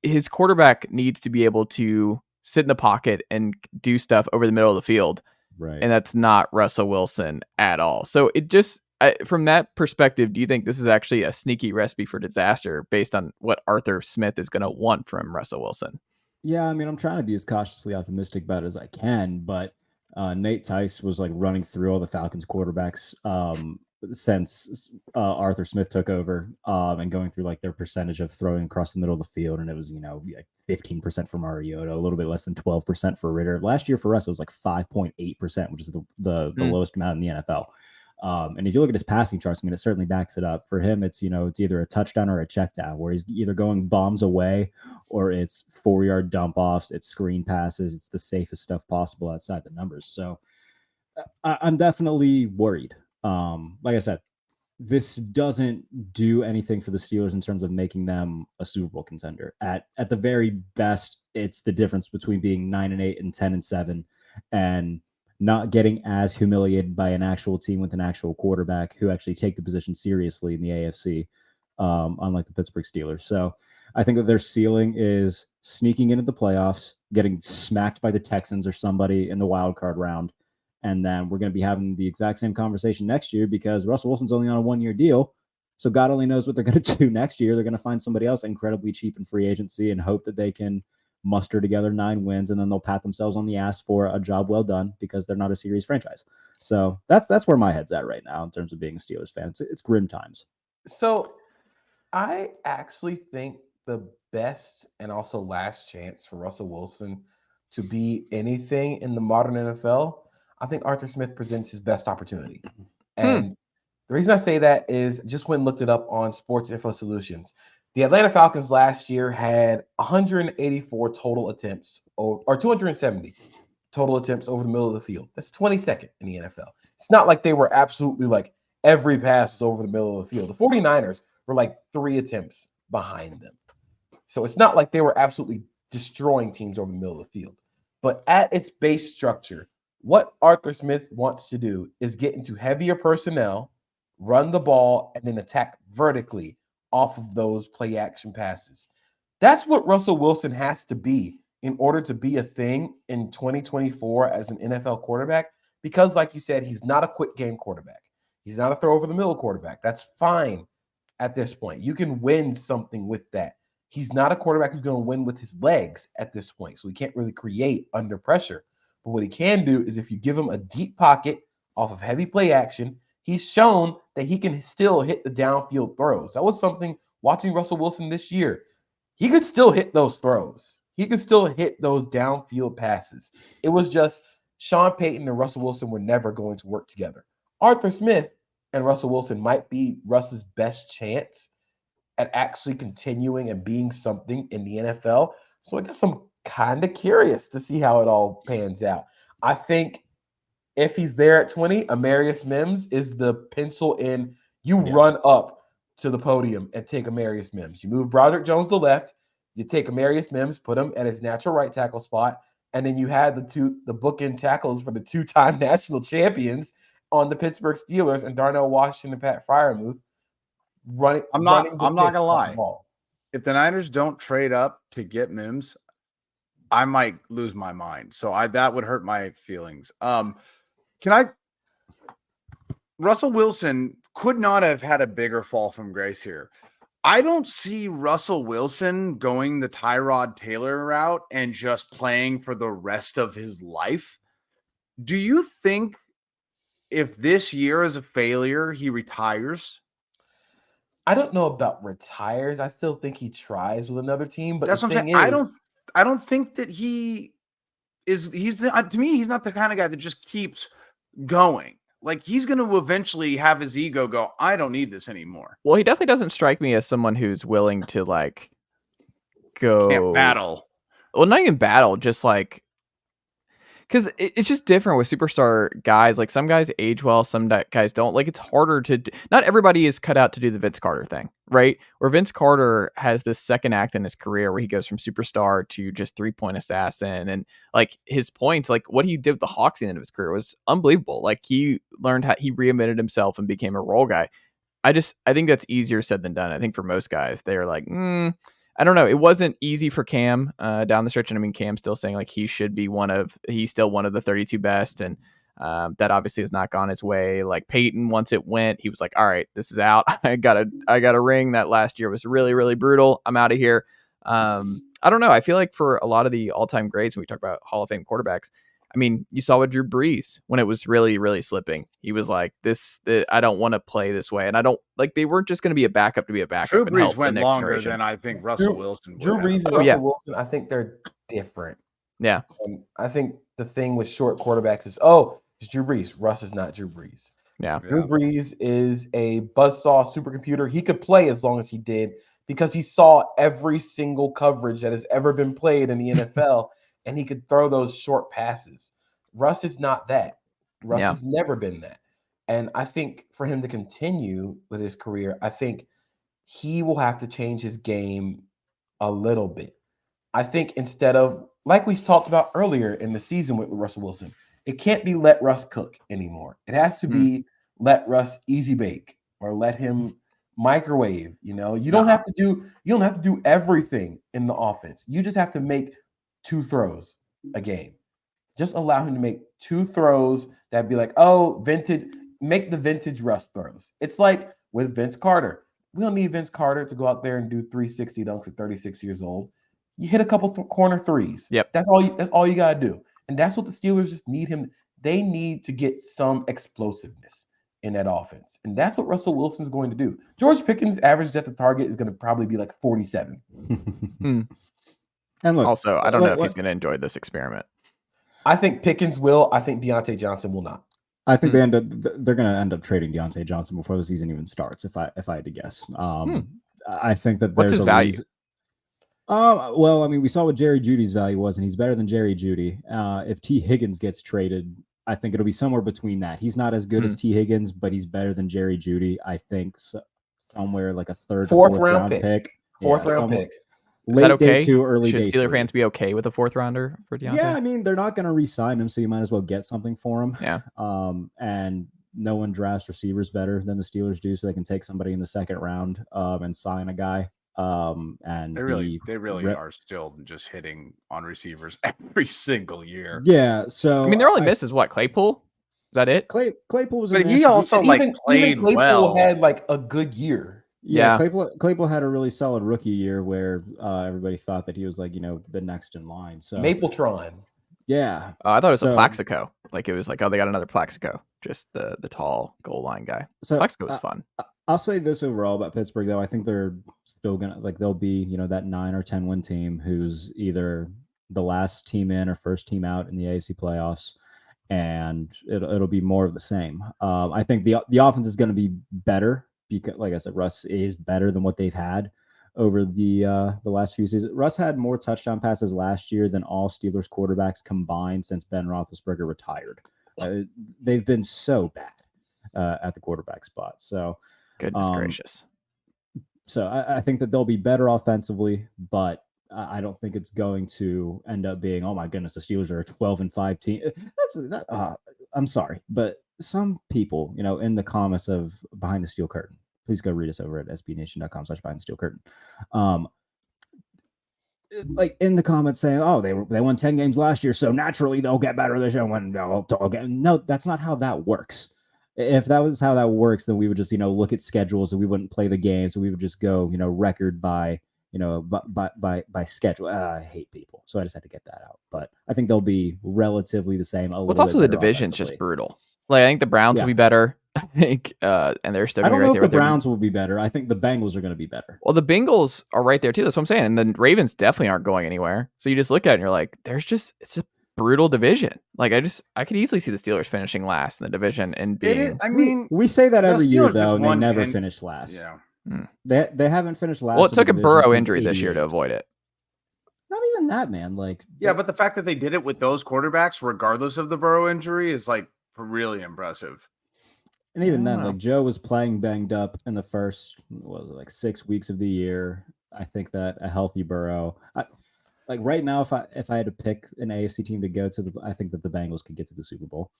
his quarterback needs to be able to sit in the pocket and do stuff over the middle of the field. Right. And that's not Russell Wilson at all. So it just, from that perspective, do you think this is actually a sneaky recipe for disaster based on what Arthur Smith is going to want from Russell Wilson? Yeah, I mean, I'm trying to be as cautiously optimistic about it as I can, but Nate Tice was like running through all the Falcons quarterbacks since Arthur Smith took over and going through like their percentage of throwing across the middle of the field. And it was, like 15% for Mariota, a little bit less than 12% for Ridder. Last year for us, it was like 5.8%, which is the lowest amount in the NFL. And if you look at his passing charts, I mean, it certainly backs it up. For him, it's it's either a touchdown or a check down, where he's either going bombs away or it's 4-yard dump offs, it's screen passes, it's the safest stuff possible outside the numbers. So I'm definitely worried. Like I said, this doesn't do anything for the Steelers in terms of making them a Super Bowl contender. At the very best, it's the difference between being 9-8 and 10-7, and not getting as humiliated by an actual team with an actual quarterback who actually take the position seriously in the AFC, unlike the Pittsburgh Steelers. So I think that their ceiling is sneaking into the playoffs, getting smacked by the Texans or somebody in the wild card round. And then we're going to be having the exact same conversation next year because Russell Wilson's only on a 1-year deal. So God only knows what they're going to do next year. They're going to find somebody else incredibly cheap in free agency and hope that they can muster together 9 wins, and then they'll pat themselves on the ass for a job well done because they're not a serious franchise. So that's where my head's at right now in terms of being a Steelers fan. It's grim times. So I actually think the best and also last chance for Russell Wilson to be anything in the modern NFL, I think Arthur Smith presents his best opportunity. And the reason I say that is just when looked it up on Sports Info Solutions. The Atlanta Falcons last year had 184 total attempts, or 270 total attempts over the middle of the field. That's 22nd in the NFL. It's not like they were absolutely like every pass was over the middle of the field. The 49ers were like 3 attempts behind them. So it's not like they were absolutely destroying teams over the middle of the field. But at its base structure, what Arthur Smith wants to do is get into heavier personnel, run the ball, and then attack vertically off of those play action passes. That's what Russell Wilson has to be in order to be a thing in 2024 as an NFL quarterback, because like you said, he's not a quick game quarterback. He's not a throw over the middle quarterback. That's fine at this point. You can win something with that. He's not a quarterback who's going to win with his legs at this point, so he can't really create under pressure. But what he can do is if you give him a deep pocket off of heavy play action, he's shown that he can still hit the downfield throws. That was something watching Russell Wilson this year. He could still hit those throws. He could still hit those downfield passes. It was just Sean Payton and Russell Wilson were never going to work together. Arthur Smith and Russell Wilson might be Russ's best chance at actually continuing and being something in the NFL. So I guess I'm kind of curious to see how it all pans out. I think if he's there at 20, Amarius Mims is the pencil in. You run up to the podium and take Amarius Mims. You move Broderick Jones to left. You take Amarius Mims, put him at his natural right tackle spot, and then you had the bookend tackles for the 2-time national champions on the Pittsburgh Steelers and Darnell Washington and Pat Freiermuth running. I'm not gonna lie. If the Niners don't trade up to get Mims, I might lose my mind. So that would hurt my feelings. Russell Wilson could not have had a bigger fall from grace here. I don't see Russell Wilson going the Tyrod Taylor route and just playing for the rest of his life. Do you think if this year is a failure, he retires? I don't know about retires. I still think he tries with another team. But that's what I'm saying. I don't think that he is. To me, he's not the kind of guy that just keeps going. Like, he's going to eventually have his ego go, I don't need this anymore. Well, he definitely doesn't strike me as someone who's willing to like go can't battle. Well, not even battle, just like, because it's just different with superstar guys. Like, some guys age well, some guys don't. Like, it's harder to not everybody is cut out to do the Vince Carter thing, right? Where Vince Carter has this second act in his career where he goes from superstar to just 3-point assassin. And like, his points, like what he did with the Hawks at the end of his career was unbelievable. Like, he learned how he reinvented himself and became a role guy. I think that's easier said than done. I think for most guys, they're like, I don't know. It wasn't easy for Cam down the stretch. And I mean, Cam's still saying like he's still one of the 32 best. And that obviously has not gone his way. Like Peyton, once it went, he was like, all right, this is out. I got a ring. That last year was really, really brutal. I'm out of here. I don't know. I feel like for a lot of the all-time greats, when we talk about Hall of Fame quarterbacks, I mean, you saw with Drew Brees when it was really, really slipping. He was like, I don't want to play this way. And I don't like, they weren't just going to be a backup to be a backup. Drew Brees went longer than I think Russell Wilson would. Drew Brees and Russell Wilson, I think they're different. Yeah. I think the thing with short quarterbacks is, it's Drew Brees. Russ is not Drew Brees. Yeah. Drew Brees is a buzzsaw supercomputer. He could play as long as he did because he saw every single coverage that has ever been played in the NFL, and he could throw those short passes. Russ is not that. Russ has never been that. And I think for him to continue with his career, I think he will have to change his game a little bit. I think instead of, like we talked about earlier in the season with Russell Wilson, it can't be let Russ cook anymore. It has to be let Russ easy bake or let him microwave. You don't have to do everything in the offense. You just have to make 2 throws a game. Just allow him to make 2 throws that be like, oh, make the vintage Russ throws. It's like with Vince Carter. We don't need Vince Carter to go out there and do 360 dunks at 36 years old. You hit a couple corner threes. Yep. That's all you got to do. And that's what the Steelers just need him. They need to get some explosiveness in that offense. And that's what Russell Wilson's going to do. George Pickens' average at the target is going to probably be like 47. And look, also, I don't know if he's going to enjoy this experiment. I think Pickens will. I think Deontay Johnson will not. I think they're going to end up trading Deontay Johnson before the season even starts. If I had to guess, I think that what's his value? Well, I mean, we saw what Jerry Jeudy's value was, and he's better than Jerry Jeudy. If T. Higgins gets traded, I think it'll be somewhere between that. He's not as good as T. Higgins, but he's better than Jerry Jeudy. I think somewhere like a fourth round pick. Fourth round pick. Is that okay? Day 2, early Should day Steeler 3. fans be okay with a 4th rounder for Deontay? Yeah, I mean, they're not going to re-sign him, so you might as well get something for him. Yeah. And no one drafts receivers better than the Steelers do, so they can take somebody in the 2nd round and sign a guy. And they really are still just hitting on receivers every single year. Yeah, so I mean, their only miss is what, Claypool? Is that it? Claypool was, but he also played Claypool well. Had like a good year. Yeah. Claypool had a really solid rookie year where everybody thought that he was like the next in line. So Mapletron. Yeah, I thought it was a Plaxico. Like it was like, oh, they got another Plaxico, just the tall goal line guy. So Plaxico was fun. I'll say this overall about Pittsburgh, though. I think they're still gonna they'll be that 9 or 10 win team who's either the last team in or first team out in the AFC playoffs, and it'll be more of the same. I think the offense is going to be better because, like I said, Russ is better than what they've had over the last few seasons. Russ had more touchdown passes last year than all Steelers quarterbacks combined since Ben Roethlisberger retired. They've been so bad at the quarterback spot. So goodness gracious. So I think that they'll be better offensively, but I don't think it's going to end up being, oh my goodness, the Steelers are a 12-5 team. I'm sorry, but some people, in the comments of Behind the Steel Curtain, please go read us over at sbnation.com/Behind the Steel Curtain. Like in the comments saying, oh, they won 10 games last year, so naturally they'll get better this year. No, that's not how that works. If that was how that works, then we would just, look at schedules and we wouldn't play the games. So we would just go, record by schedule. I hate people, so I just had to get that out. But I think they'll be relatively the same. It's also the division's just brutal. Like I think the Browns will be better. I think, and they're still. I don't know if the Browns will be better. I think the Bengals are going to be better. Well, the Bengals are right there too. That's what I'm saying. And the Ravens definitely aren't going anywhere. So you just look at it and you're like, it's a brutal division. Like I could easily see the Steelers finishing last in the division and being. We say that every year though, and they never finish last. Yeah. They haven't finished last. Well, it took a Burrow injury this year to avoid it. Not even that, man. But the fact that they did it with those quarterbacks, regardless of the Burrow injury, is really impressive. And even then, Joe was playing banged up in the first 6 weeks of the year. I think that a healthy Burrow, right now, if I had to pick an AFC team to go to, I think that the Bengals could get to the Super Bowl.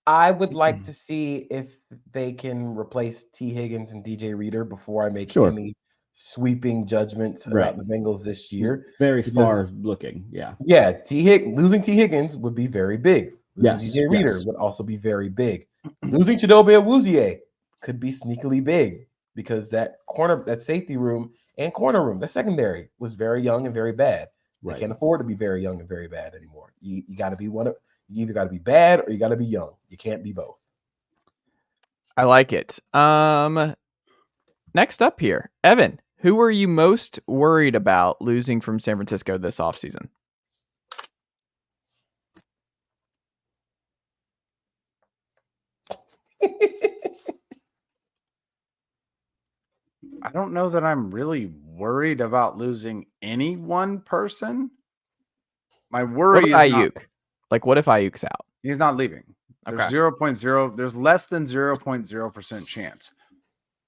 I would like to see if they can replace T. Higgins and DJ Reader before I make any sweeping judgments about the Bengals this year. Very far looking, yeah. Yeah, losing T. Higgins would be very big. DJ Reader would also be very big. Losing Chidobe Awuzie could be sneakily big because that safety room and corner room, the secondary was very young and very bad. They can't afford to be very young and very bad anymore. You got to be you either got to be bad or you got to be young. You can't be both. I like it. Next up here, Evan, who were you most worried about losing from San Francisco this offseason? I don't know that I'm really worried about losing any one person. My What worry about is not Ayuk? Like, what if Ayuk's out? he's not leaving. There's Okay. 0.0. There's less than 0.0% chance.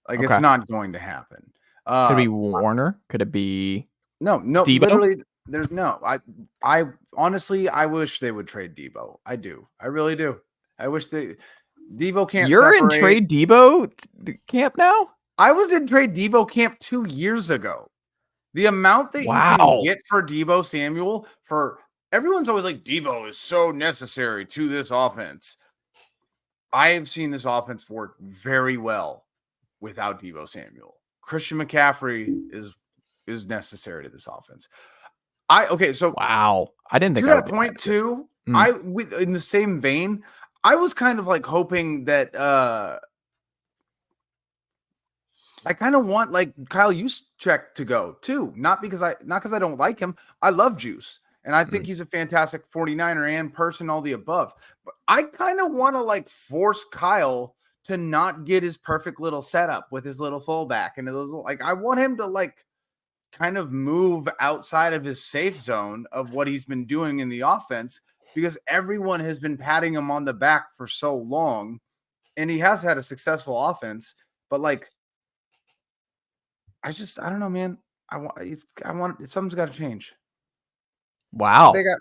Like Okay. it's not going to happen. Could it be Warner? Could it be No, Deebo? literally, there's no. I honestly, I wish they would trade Deebo. I do. I really do. I wish Deebo can't You're separate. in trade Deebo camp now? I was in trade Deebo camp 2 years ago. The amount that you can Wow. get for Deebo Samuel, for everyone's always like, Deebo is so necessary to this offense. I have seen this offense work very well without Deebo Samuel. Christian McCaffrey is necessary to this offense. So Wow. I didn't think to I that would point too, Mm. in the same vein, I was kind of like hoping that I kind of want like Kyle Juszczyk to go too. Not because I don't like him. I love Juice. And I think he's a fantastic 49er and person, all the above. But I kind of want to like force Kyle to not get his perfect little setup with his little fullback. And I want him to like kind of move outside of his safe zone of what he's been doing in the offense, because everyone has been patting him on the back for so long. And he has had a successful offense. But like, I don't know, man. Something's got to change. Wow. They got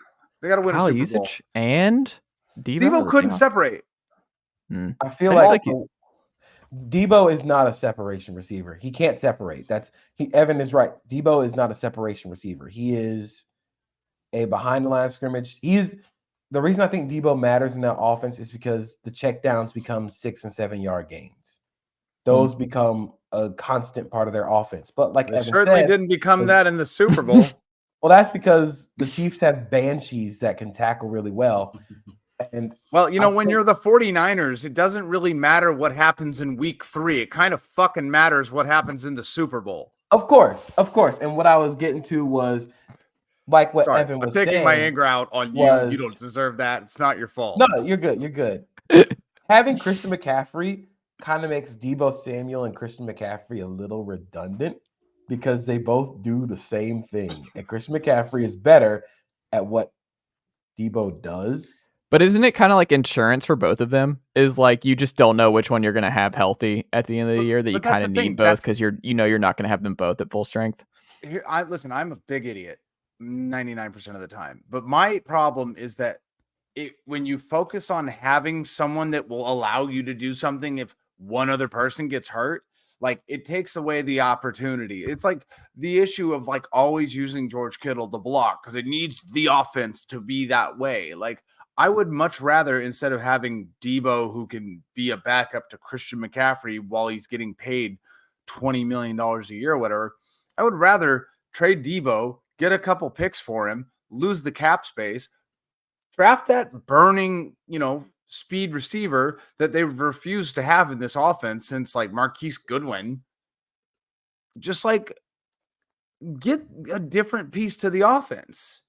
to win a Super Bowl. Usage and Deebo couldn't separate. I feel like Deebo is not a separation receiver. He can't separate. Evan is right. Deebo is not a separation receiver. He is a behind the line of scrimmage. The reason I think Deebo matters in that offense is because the checkdowns become 6 and 7 yard gains. Those become a constant part of their offense. But like They Evan certainly said, didn't become that in the Super Bowl. Well, that's because the Chiefs have banshees that can tackle really well. And well, when you're the 49ers, it doesn't really matter what happens in week 3. It kind of fucking matters what happens in the Super Bowl. Of course. And what I was getting to was like what Evan was saying. I'm taking my anger out on you. You don't deserve that. It's not your fault. No, you're good. You're good. Having Christian McCaffrey kind of makes Deebo Samuel and Christian McCaffrey a little redundant because they both do the same thing. And Christian McCaffrey is better at what Deebo does. But isn't it kind of like insurance for both of them? Is like you just don't know which one you're going to have healthy at the end of the year, that you kind of need both because you're not going to have them both at full strength. Listen, I'm a big idiot 99% of the time. But my problem is that when you focus on having someone that will allow you to do something if one other person gets hurt, like it takes away the opportunity. It's like the issue of like always using George Kittle to block because it needs the offense to be that way. Like I would much rather, instead of having Deebo who can be a backup to Christian McCaffrey while he's getting paid $20 million a year or whatever, I would rather trade Deebo, get a couple picks for him, lose the cap space, draft that burning, speed receiver that they refuse to have in this offense since like Marquise Goodwin. Just like get a different piece to the offense.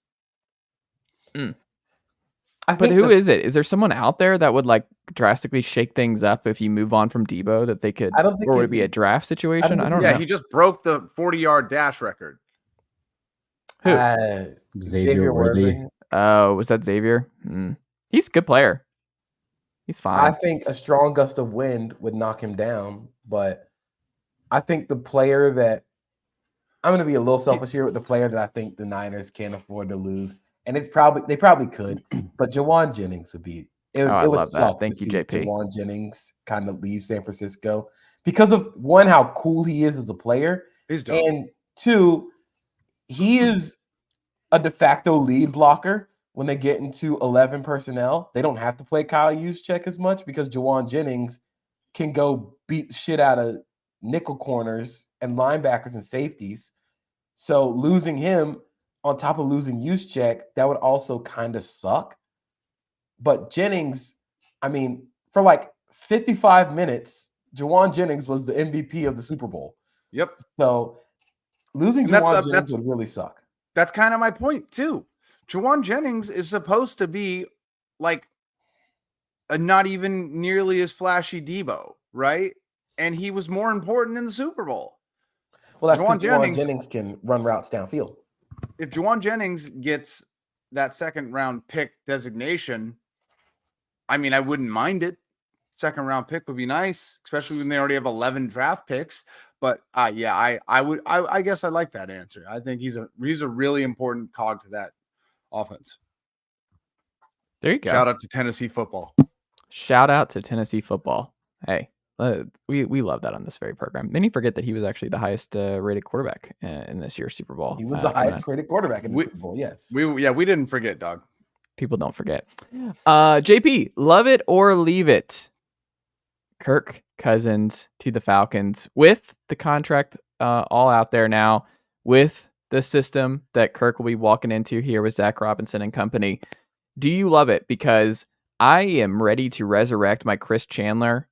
But who is it? Is there someone out there that would like drastically shake things up if you move on from Deebo that they could? I don't think or would it be a draft situation? I don't know. Yeah, he just broke the 40-yard dash record. Who? Xavier Worthy. Oh, was that Xavier? He's a good player. He's fine. I think a strong gust of wind would knock him down, but I think the player that I'm going to be a little selfish here with the player that I think the Niners can't afford to lose, and they probably could, but Jawan Jennings would be. It would suck. Thank you, JP. Jawan Jennings kind of leave San Francisco because of one, how cool he is as a player, and two, he is a de facto lead blocker. When they get into 11 personnel, they don't have to play Kyle Juszczyk as much because Jawan Jennings can go beat the shit out of nickel corners and linebackers and safeties. So losing him on top of losing Juszczyk, that would also kind of suck. But Jennings, I mean, for like 55 minutes, Jawan Jennings was the MVP of the Super Bowl. Yep. So losing Jawan Jennings would really suck. That's kind of my point too. Jawan Jennings is supposed to be like a not even nearly as flashy Deebo, right? And he was more important in the Super Bowl. Well, that's Juwan because Jennings can run routes downfield. If Juwan Jennings gets that second round pick designation, I mean, I wouldn't mind it. Second round pick would be nice, especially when they already have 11 draft picks. But yeah, I guess I like that answer. I think he's a really important cog to that offense. There you go. Shout out to Tennessee football. Shout out to Tennessee football. Hey, we love that on this very program. Many forget that he was actually the highest rated quarterback in this year's Super Bowl. He was the highest rated quarterback in the Super Bowl. Yes, we didn't forget, dog. People don't forget. JP, love it or leave it. Kirk Cousins to the Falcons with the contract all out there now, with the system that Kirk will be walking into here with Zach Robinson and company. Do you love it? Because I am ready to resurrect my Chris Chandler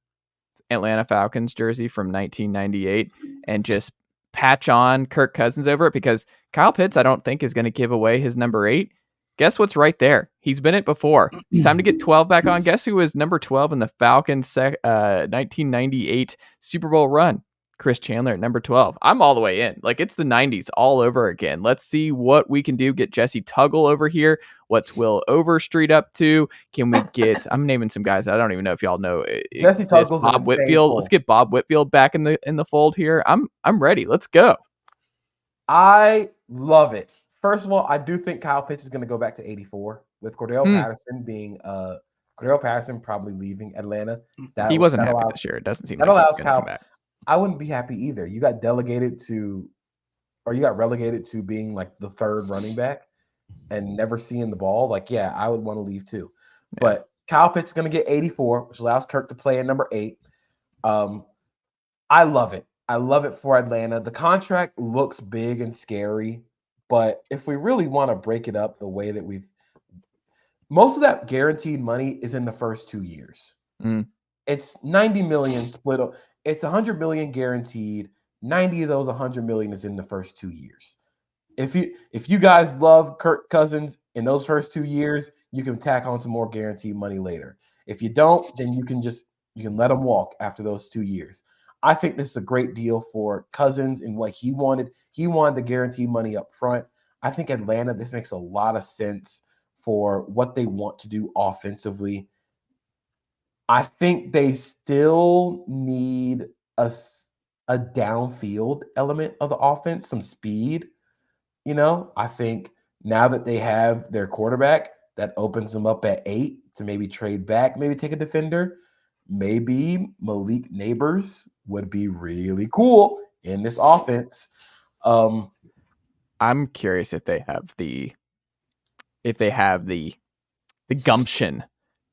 Atlanta Falcons jersey from 1998 and just patch on Kirk Cousins over it, because Kyle Pitts, I don't think, is going to give away his number 8. Guess what's right there? He's been it before. It's time to get 12 back on. Guess who was number 12 in the Falcons 1998 Super Bowl run? Chris Chandler at number 12. I'm all the way in. Like, it's the 90s all over again. Let's see what we can do. Get Jesse Tuggle over here. What's Will Overstreet up to? Can we get, I'm naming some guys that I don't even know if y'all know. Jesse Tuggle's Bob Whitfield. Let's get Bob Whitfield back in the fold here. I'm ready. Let's go. I love it. First of all, I do think Kyle Pitts is going to go back to 84 with Cordell Patterson being Cordell Patterson probably leaving Atlanta. He wasn't happy this year. It doesn't seem like he's going to come back. I wouldn't be happy either. You got relegated to being like the third running back and never seeing the ball. Like, yeah, I would want to leave too. Yeah. But Kyle Pitts is going to get 84, which allows Kirk to play at number 8. I love it. I love it for Atlanta. The contract looks big and scary, but if we really want to break it up the way that most of that guaranteed money is in the first 2 years. It's $90 million split up. It's $100 million guaranteed. 90 of those $100 million is in the first 2 years. If you guys love Kirk Cousins in those first 2 years, you can tack on some more guaranteed money later. If you don't, then you can let him walk after those 2 years. I think this is a great deal for Cousins and what he wanted. He wanted the guaranteed money up front. I think Atlanta, this makes a lot of sense for what they want to do offensively. I think they still need a downfield element of the offense, some speed. I think now that they have their quarterback, that opens them up at 8 to maybe trade back, maybe take a defender. Maybe Malik Neighbors would be really cool in this offense. I'm curious if they have the gumption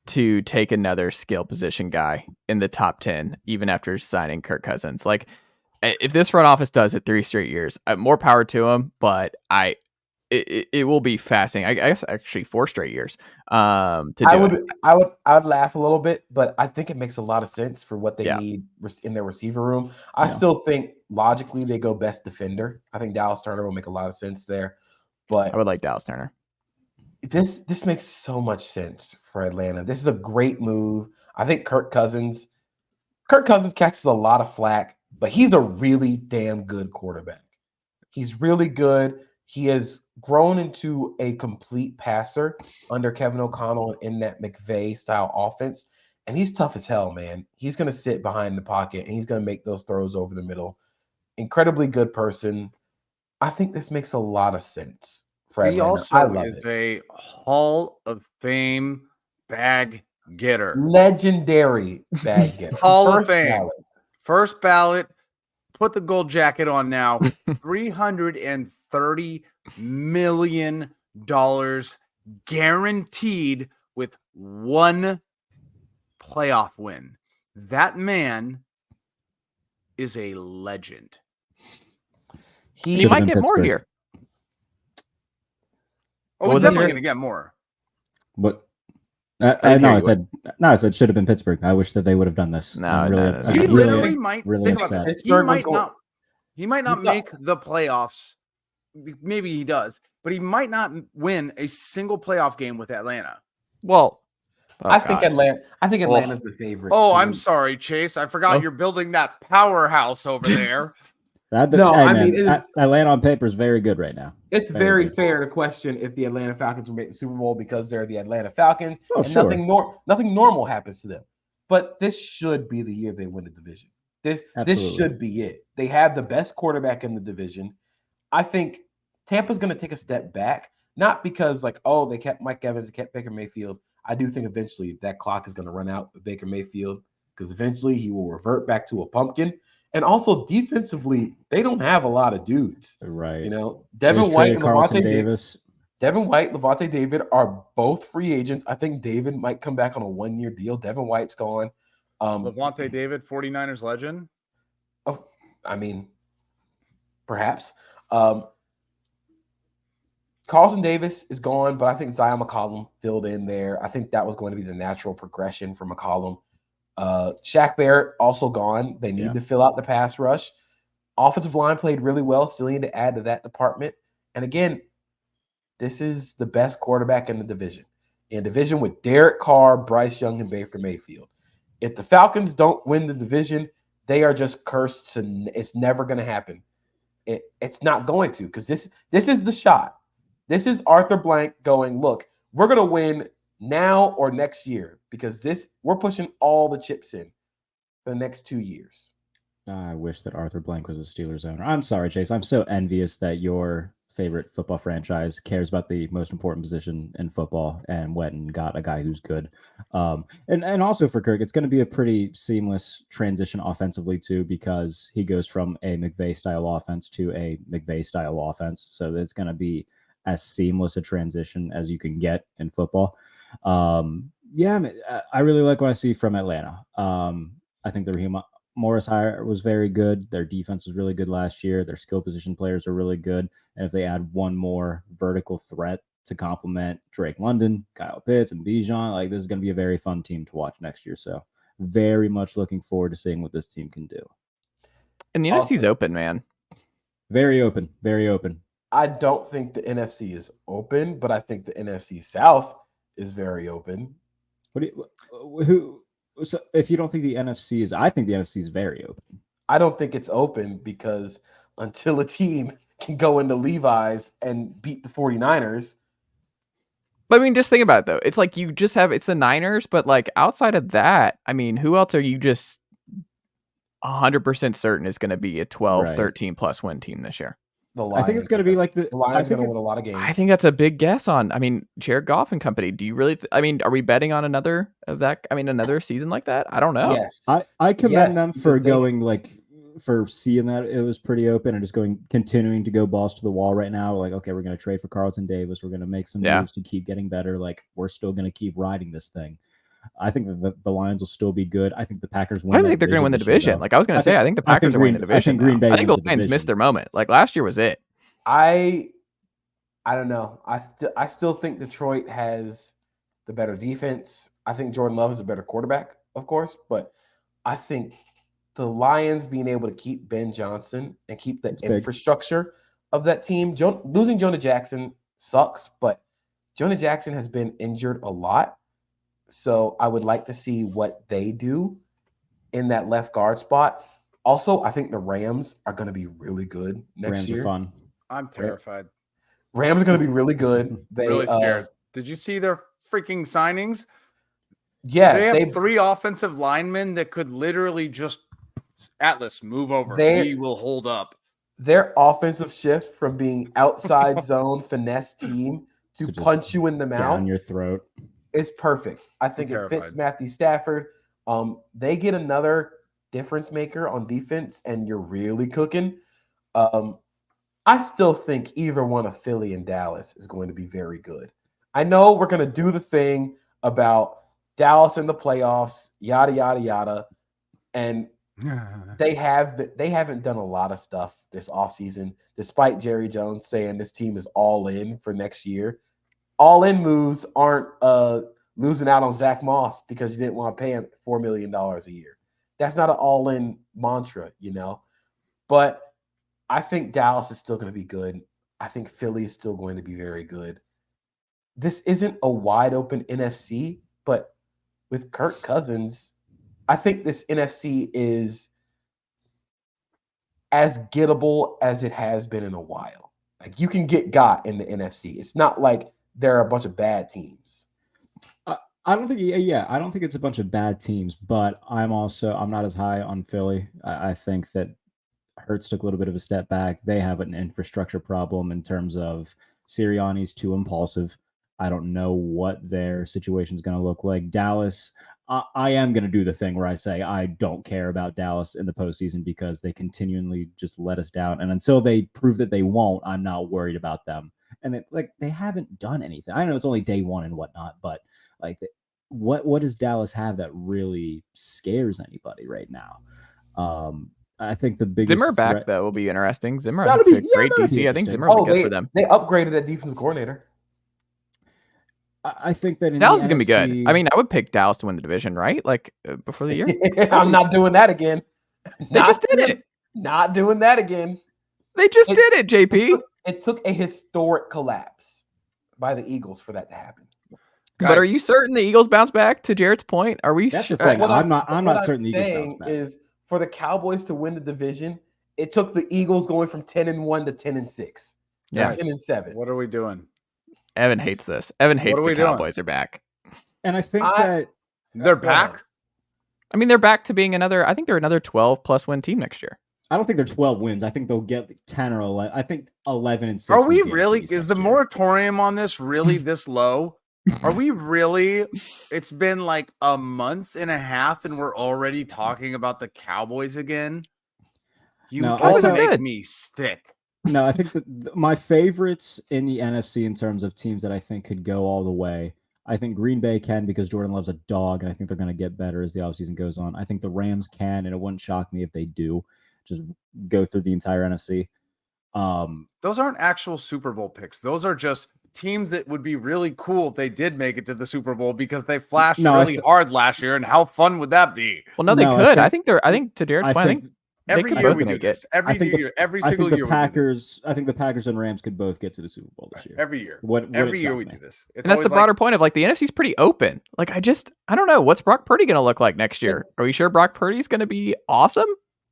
to take another skill position guy in the top 10, even after signing Kirk Cousins. Like, if this front office does it 3 straight years, more power to them, but it will be fascinating. I guess actually 4 straight years. I would laugh a little bit, but I think it makes a lot of sense for what they need in their receiver room. I still think logically they go best defender. I think Dallas Turner will make a lot of sense there, but I would like Dallas Turner. This makes so much sense for Atlanta. This is a great move. I think Kirk Cousins catches a lot of flack, but he's a really damn good quarterback. He's really good. He has grown into a complete passer under Kevin O'Connell in that McVay-style offense, and he's tough as hell, man. He's going to sit behind the pocket, and he's going to make those throws over the middle. Incredibly good person. I think this makes a lot of sense for Atlanta. He also is a Hall of Fame bag getter. Legendary bag getter. Hall of Fame. First ballot. Put the gold jacket on now. $330 million guaranteed with 1 playoff win. That man is a legend. He might get more here. Oh, he's definitely going to get more. But I said should have been Pittsburgh. I wish that they would have done this. No, he literally might think upset. about this. He might not make the playoffs. Maybe he does, but he might not win a single playoff game with Atlanta. Well, I think Atlanta's the favorite. Oh, I'm sorry, Chase. I forgot you're building that powerhouse over there. I mean, Atlanta on paper is very good right now. It's very fair to question if the Atlanta Falcons will make the Super Bowl because they're the Atlanta Falcons and sure. nothing normal happens to them. But this should be the year they win the division. This should be it. They have the best quarterback in the division. I think Tampa's going to take a step back, not because they kept Mike Evans and kept Baker Mayfield. I do think eventually that clock is going to run out with Baker Mayfield because eventually he will revert back to a pumpkin. And also defensively, they don't have a lot of dudes. Right. Devin White and Levante Davis. Devin White, Levante David are both free agents. I think David might come back on a 1-year deal. Devin White's gone. Levante David, 49ers legend. Oh, I mean, perhaps. Carlton Davis is gone, but I think Zion McCollum filled in there. I think that was going to be the natural progression for McCollum. Shaq Barrett also gone. They need to fill out the pass rush. Offensive line played really well. Still need to add to that department. And again, this is the best quarterback in the division. In division with Derek Carr, Bryce Young, and Baker Mayfield. If the Falcons don't win the division, they are just cursed. It's never going to happen. It's not going to, because this is the shot. This is Arthur Blank going, look, we're going to win now or next year, because we're pushing all the chips in for the next 2 years. I wish that Arthur Blank was a Steelers owner. I'm sorry, Chase. I'm so envious that your favorite football franchise cares about the most important position in football and went and got a guy who's good. And also for Kirk, it's going to be a pretty seamless transition offensively too, because he goes from a McVay style offense to a McVay style offense. So it's going to be as seamless a transition as you can get in football. I really like what I see from Atlanta. I think the Raheem Morris hire was very good. Their defense was really good last year. Their skill position players are really good. And if they add one more vertical threat to complement Drake London, Kyle Pitts, and Bijan, this is going to be a very fun team to watch next year. So very much looking forward to seeing what this team can do. And the NFC's open, man. Very open. Very open. I don't think the NFC is open, but I think the NFC South is very open. So if you don't think the NFC is, I think the NFC is very open. I don't think it's open because until a team can go into Levi's and beat the 49ers. But I mean, just think about it though. It's like you just have, it's the Niners, but outside of that, I mean, who else are you just 100% certain is going to be a 12, 13 plus win team this year? I think it's going to be the Lions going to win a lot of games. I think that's a big guess on. I mean, Jared Goff and company. Do you really? Are we betting on another of that? I mean, another season like that? I don't know. Yes, I commend them for going for seeing that it was pretty open and just continuing to go balls to the wall right now. Okay, we're going to trade for Carlton Davis. We're going to make some moves to keep getting better. We're still going to keep riding this thing. I think that the Lions will still be good. I think the Packers win. I don't think they're going to win the division. I was going to say, I think the Packers are winning the division. I think Green Bay. I think the Lions missed their moment. Last year was it. I don't know. I still think Detroit has the better defense. I think Jordan Love is a better quarterback, of course, but I think the Lions being able to keep Ben Johnson and keep the infrastructure of that team. Losing Jonah Jackson sucks, but Jonah Jackson has been injured a lot. So I would like to see what they do in that left guard spot. Also, I think the Rams are going to be really good next year. Rams are fun. I'm terrified. Rams are going to be really good. Really scared. Did you see their freaking signings? Yeah. They have 3 offensive linemen that could literally just Atlas move over. We will hold up. Their offensive shift from being outside zone finesse team to punch you in the mouth. Down your throat. Is perfect. I think it fits Matthew Stafford. They get another difference maker on defense, and you're really cooking. I still think either one of Philly and Dallas is going to be very good. I know we're going to do the thing about Dallas in the playoffs, yada yada yada, and they haven't done a lot of stuff this offseason, despite Jerry Jones saying this team is all in for next year. All-in moves aren't losing out on Zach Moss because you didn't want to pay him $4 million a year. That's not an all-in mantra, But I think Dallas is still going to be good. I think Philly is still going to be very good. This isn't a wide-open NFC, but with Kirk Cousins, I think this NFC is as gettable as it has been in a while. Like you can get got in the NFC. It's not like there are a bunch of bad teams. I don't think. Yeah, I don't think it's a bunch of bad teams, but I'm not as high on Philly. I think that Hurts took a little bit of a step back. They have an infrastructure problem in terms of Sirianni's too impulsive. I don't know what their situation is going to look like. Dallas, I am going to do the thing where I say I don't care about Dallas in the postseason because they continually just let us down. And until they prove that they won't, I'm not worried about them. And they haven't done anything. I know it's only day one and whatnot, but what does Dallas have that really scares anybody right now? I think the biggest Zimmer back threat, though will be interesting. Zimmer, That'll that's be- a yeah, great that'll be DC. I think interesting. Zimmer will be good for them. They upgraded that defensive coordinator. I think that in Dallas the is gonna be good. NFC I mean, I would pick Dallas to win the division, right? Like before the year. I'm not doing that again. They just did it. Not doing that again. They just did it, JP. It took a historic collapse by the Eagles for that to happen. Guys, But are you certain the Eagles bounce back? To Jared's point, are we? That's the thing. What I'm not what certain the Eagles bounce saying back. is for the Cowboys to win the division, it took the Eagles going from 10-1 to 10-6. Yeah. 10-7. What are we doing? Evan hates this. Evan hates are we the doing? Cowboys are back. And I think I- They're back. I mean, they're back to being another. I think they're another 12+ win team next year. I don't think they're 12 wins. I think they'll get 10 or 11. I think 11 and 6. Are we wins the really? NFC Is the next year. moratorium on this really this low? Are we really? It's been like a month and a half, and we're already talking about the Cowboys again. You No, all Cowboys are make good. me sick. No, I think that my favorites in the NFC in terms of teams that I think could go all the way. I think Green Bay can because Jordan Love's a dog, and I think they're going to get better as the offseason goes on. I think the Rams can, and it wouldn't shock me if they do. Just go through the entire NFC. Those aren't actual Super Bowl picks. Those are just teams that would be really cool if they did make it to the Super Bowl because they flashed No, really hard last year. And how fun would that be? Well, no, they No, could. I think I think to Jared's point, I think they Every could year both we do make this. it. Every I think year, every I single think year. the we do this. Packers. I think the Packers and Rams could both get to the Super Bowl this year. Every year. Would Every it year shock we me? do this. It's And that's the always broader point of like the NFC's pretty open. Like I don't know what's Brock Purdy going to look like next year. Are we sure Brock Purdy's going to be awesome?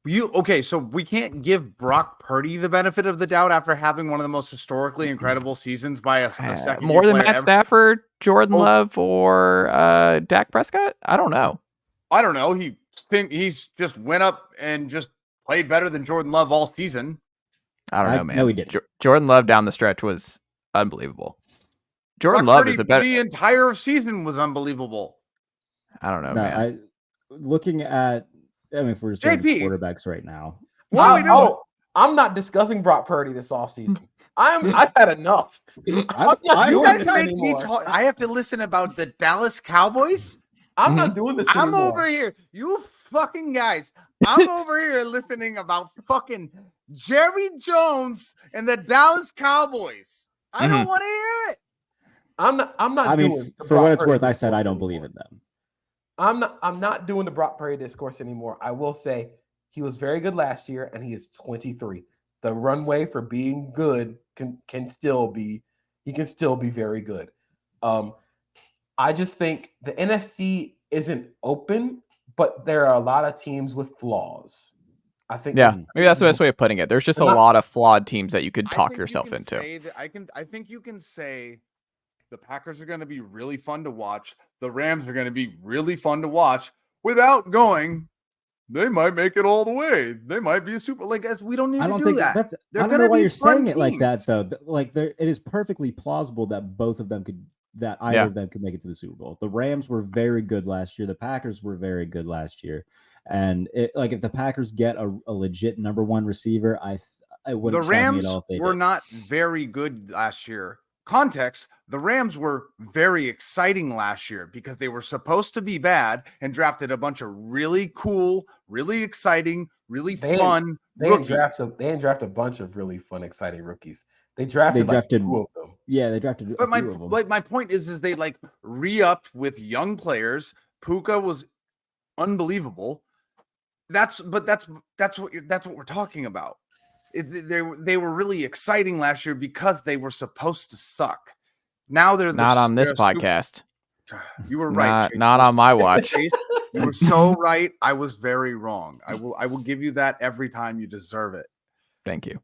Okay, so we can't give Brock Purdy the benefit of the doubt after having one of the most historically incredible seasons by a second More than player Matt ever. Stafford, Jordan Oh. Love, or Dak Prescott? I don't know. I don't know. He's just went up and just played better than Jordan Love all season. I don't know, man. No, he didn't. Jordan Love down the stretch was unbelievable. Jordan Brock Love Purdy, is a better. the entire season was unbelievable. I don't know, No, man. looking at. I mean, if we're just doing JP. quarterbacks right now, What are we doing? I'm not discussing Brock Purdy this offseason. I've had enough. I'm not You doing guys this make anymore. me talk. I have to listen about the Dallas Cowboys. I'm not doing this I'm anymore. over here. You fucking guys. I'm over here listening about fucking Jerry Jones and the Dallas Cowboys. I don't want to hear it. I'm not I doing mean, the for Brock what it's Purdy worth, I said I discourse don't anymore. believe in them. I'm not doing the Brock Purdy discourse anymore. I will say he was very good last year, and he is 23. The runway for being good can still be very good. I just think the NFC isn't open, but there are a lot of teams with flaws. I think Yeah, maybe that's the best way of putting it. There's just a They're not- lot of flawed teams that you could I talk think you yourself can into. say that I think you can say the Packers are going to be really fun to watch. The Rams are going to be really fun to watch without going. They might make it all the way. They might be a super. Like, as we don't need I to don't do think that. that's. They're I don't know gonna why be you're fun saying it like that, teams. though. Like, it is perfectly plausible that both of them could. That either Yeah. of them could make it to the Super Bowl. The Rams were very good last year. The Packers were very good last year. And if the Packers get a legit number one receiver, I The wouldn't shock me Rams at all if they were did. not very good last year. Context, the Rams were very exciting last year because they were supposed to be bad and drafted a bunch of really cool, really exciting, really fun rookies. They didn't draft a bunch of really fun, exciting rookies. They drafted like two of them. Yeah, they drafted But a few of them. my point is they like re-upped with young players. Puka was unbelievable. That's what we're talking about. They were really exciting last year because they were supposed to suck. Now they're Not on this they're a super- podcast. You were right. Chase. Not on my watch. Chase, you were so right. I was very wrong. I will give you that every time. You deserve it. Thank you.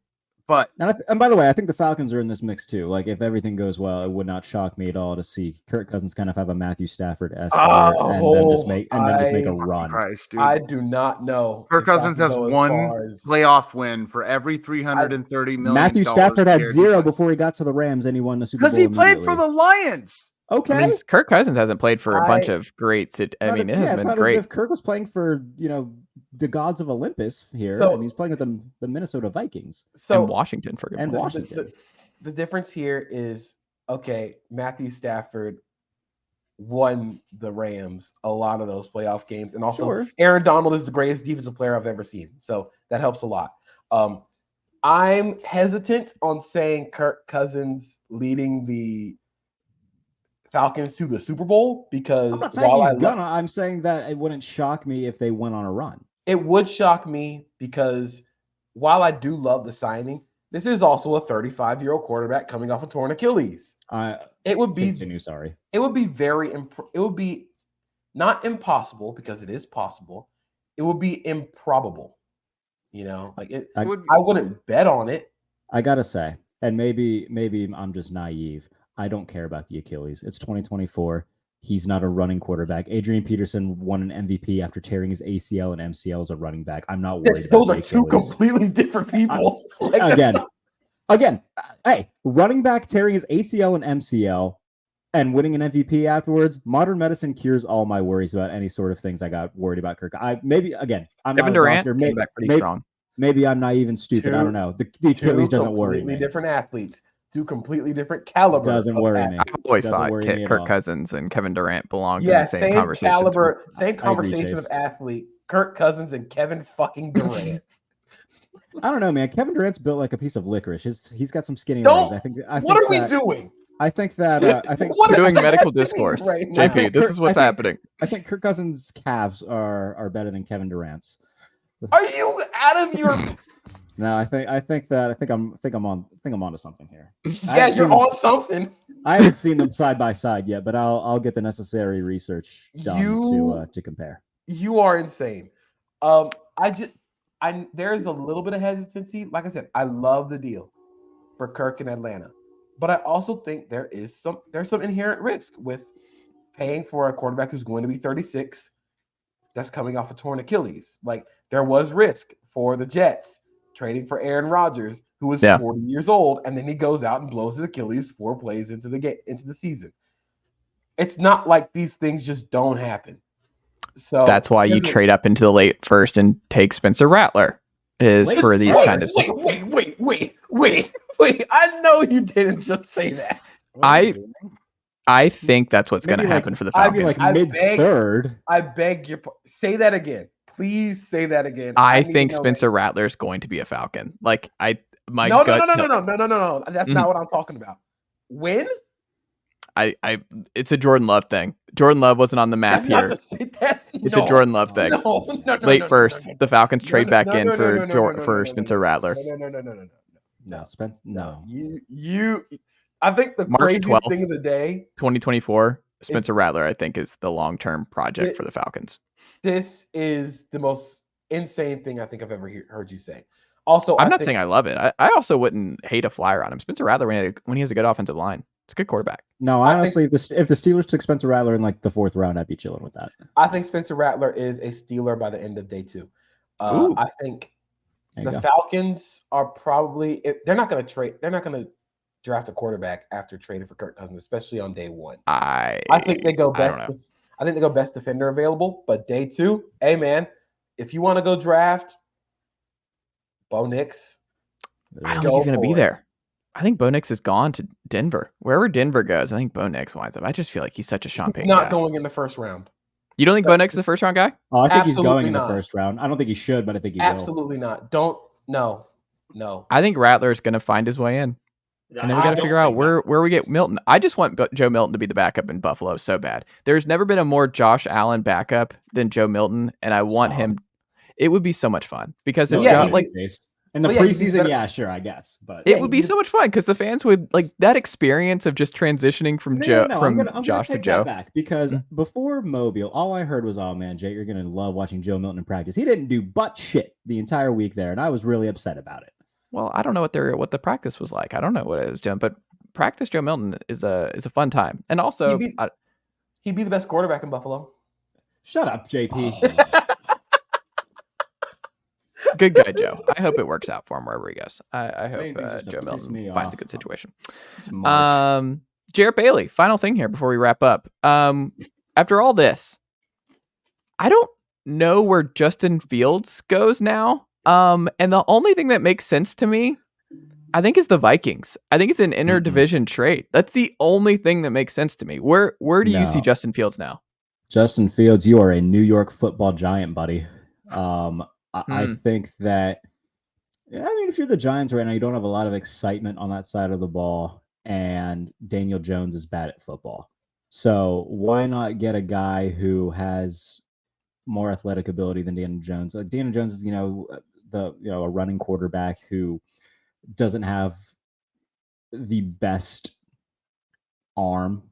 But And by the way, I think the Falcons are in this mix too. Like, if everything goes well, it would not shock me at all to see Kirk Cousins kind of have a Matthew Stafford-esque year and then just make a run. Christ, dude. I do not know. Kirk if I Cousins can has go as one far as- playoff win for every $330 million. Matthew Stafford had guaranteed. 0 before he got to the Rams, and he won the Super Bowl. Because he played for immediately. the Lions. Okay. I mean, Kirk Cousins hasn't played for a bunch of greats. It it's hasn't been not great. as if Kirk was playing for the gods of Olympus here, So- and he's playing with the Minnesota Vikings And Washington for good and point. Washington. The difference here is, okay, Matthew Stafford won the Rams a lot of those playoff games, and also Sure. Aaron Donald is the greatest defensive player I've ever seen, so that helps a lot. I'm hesitant on saying Kirk Cousins leading the Falcons to the Super Bowl because I'm not saying while he's gonna. I'm saying that it wouldn't shock me if they went on a run. it would shock me because while I do love the signing, this is also a 35-year-old quarterback coming off a torn Achilles. It would be Continue. Sorry. It would be it would be not impossible because it is possible. It would be improbable. I wouldn't bet on it. I gotta say, and maybe I'm just naive. I don't care about the Achilles. It's 2024. He's not a running quarterback. Adrian Peterson won an MVP after tearing his ACL and MCL as a running back. I'm not worried about Those the are two Achilles. completely different people. Again, hey, running back tearing his ACL and MCL and winning an MVP afterwards, modern medicine cures all my worries about any sort of things I got worried about Kirk. I'm Kevin not a Durant doctor. came back pretty strong. Maybe I'm naive and stupid. I don't know. The Achilles doesn't worry me. Completely different athletes. Two completely different calibers. Doesn't worry me. I've always Doesn't thought worry me at Kirk all. Cousins and Kevin Durant belonged in Yeah, the same same conversation. caliber, same I agree, conversation Chase. of athlete. Kirk Cousins and Kevin fucking Durant. I don't know, man. Kevin Durant's built like a piece of licorice. He's got some skinny Don't- legs. What are we doing? I think that What We're is doing medical happening discourse. right now? JP, this is what's happening. I think Kirk Cousins' calves are better than Kevin Durant's. Are you out of your? No, I think I'm onto something here. Yeah, you're on something. I haven't seen them side by side yet, but I'll get the necessary research done to compare. You are insane. There's a little bit of hesitancy. Like I said, I love the deal for Kirk in Atlanta, but I also think there's some inherent risk with paying for a quarterback who's going to be 36, that's coming off a torn Achilles. Like, there was risk for the Jets trading for Aaron Rodgers, who was 40 years old, and then he goes out and blows his Achilles 4 plays into the season. It's not like these things just don't happen. So that's why you trade up into the late first and take Spencer Rattler. Wait. I know you didn't just say that. I think that's what's going to happen for the Falcons. I'd be mid-third. I beg your say that again. Please say that again. I think Spencer Rattler is going to be a Falcon. No. That's not what I'm talking about. When? It's a Jordan Love thing. Jordan Love wasn't on the map here. It's a Jordan Love thing. Late first, the Falcons trade back in for Spencer Rattler. No. You. I think the March craziest 12th, thing of the day, 2024, Spencer Rattler, I think, is the long-term project for the Falcons. This is the most insane thing I think I've ever heard you say. Also, I'm not saying I love it. I also wouldn't hate a flyer on him. Spencer Rattler, when he has a good offensive line, it's a good quarterback. No, honestly, if the Steelers took Spencer Rattler in like the 4th round, I'd be chilling with that. I think Spencer Rattler is a Steeler by the end of day 2. I think the Falcons are probably they're not going to draft a quarterback after trading for Kirk Cousins, especially on day 1. I think they go best. I think they go best defender available, but day 2, hey man, if you want to go draft Bo Nix, I don't think he's going to be there. I think Bo Nix is gone to Denver. Wherever Denver goes, I think Bo Nix winds up. I just feel like he's such a Sean Payton guy. Not going in the first round. You don't think Bo Nix is a first round guy? Oh, I think he's going in not. the first round. I don't think he should, but I think he Absolutely not. No. I think Rattler is going to find his way in. And then we got to figure out where we get Milton. I just want Joe Milton to be the backup in Buffalo so bad. There's never been a more Josh Allen backup than Joe Milton, and I want him. It would be so much fun because if in the preseason, sure, I guess, but it would be so much fun because the fans would like that experience of just transitioning from Josh to Joe. Back because before Mobile, all I heard was, "Oh man, Jay, you're gonna love watching Joe Milton in practice." He didn't do butt shit the entire week there, and I was really upset about it. Well, I don't know what the practice was like. I don't know what it was doing, but practice Joe Milton is a fun time. And also, he'd be the best quarterback in Buffalo. Shut up, JP. Good guy, Joe. I hope it works out for him wherever he goes. I hope Saying things just to Joe piss Milton me finds a off. good situation. It's March. Jarrett Bailey, final thing here before we wrap up. After all this, I don't know where Justin Fields goes now. And the only thing that makes sense to me, I think, is the Vikings. I think it's an interdivision trade. That's the only thing that makes sense to me. Where do you see Justin Fields now? Justin Fields, you are a New York Football Giant, buddy. I think that, if you're the Giants right now, you don't have a lot of excitement on that side of the ball, and Daniel Jones is bad at football. So why not get a guy who has more athletic ability than Daniel Jones? Daniel Jones is, a running quarterback who doesn't have the best arm.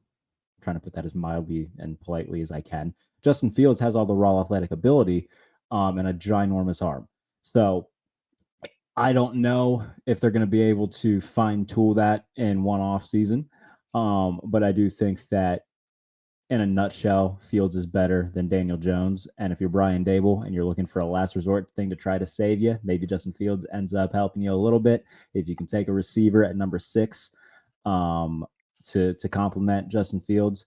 I'm trying to put that as mildly and politely as I can. Justin Fields has all the raw athletic ability and a ginormous arm. So I don't know if they're going to be able to fine tool that in one off season. But I do think that in a nutshell, Fields is better than Daniel Jones. And if you're Brian Dable and you're looking for a last resort thing to try to save you, maybe Justin Fields ends up helping you a little bit. If you can take a receiver at number 6 to complement Justin Fields,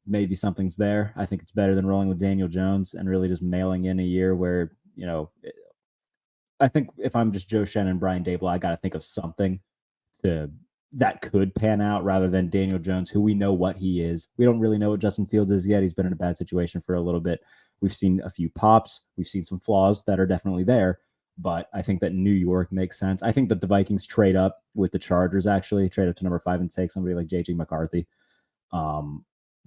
maybe something's there. I think it's better than rolling with Daniel Jones and really just mailing in a year where, I think if I'm just Joe Shen and Brian Dable, I got to think of something that could pan out rather than Daniel Jones, who we know what he is. We don't really know what Justin Fields is yet. He's been in a bad situation for a little bit. We've seen a few pops. We've seen some flaws that are definitely there, but I think that New York makes sense. I think that the Vikings trade up with the Chargers, actually trade up to number 5 and take somebody like JJ McCarthy.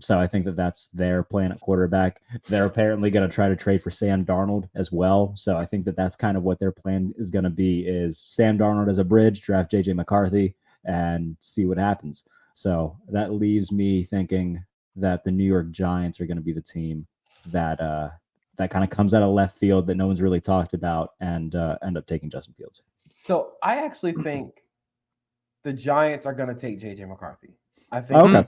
So I think that that's their plan at quarterback. They're apparently going to try to trade for Sam Darnold as well. So I think that that's kind of what their plan is going to be, is Sam Darnold as a bridge, draft JJ McCarthy, and see what happens. So that leaves me thinking that the New York Giants are going to be the team that kind of comes out of left field that no one's really talked about and end up taking Justin Fields. So I actually think the Giants are going to take JJ McCarthy. I think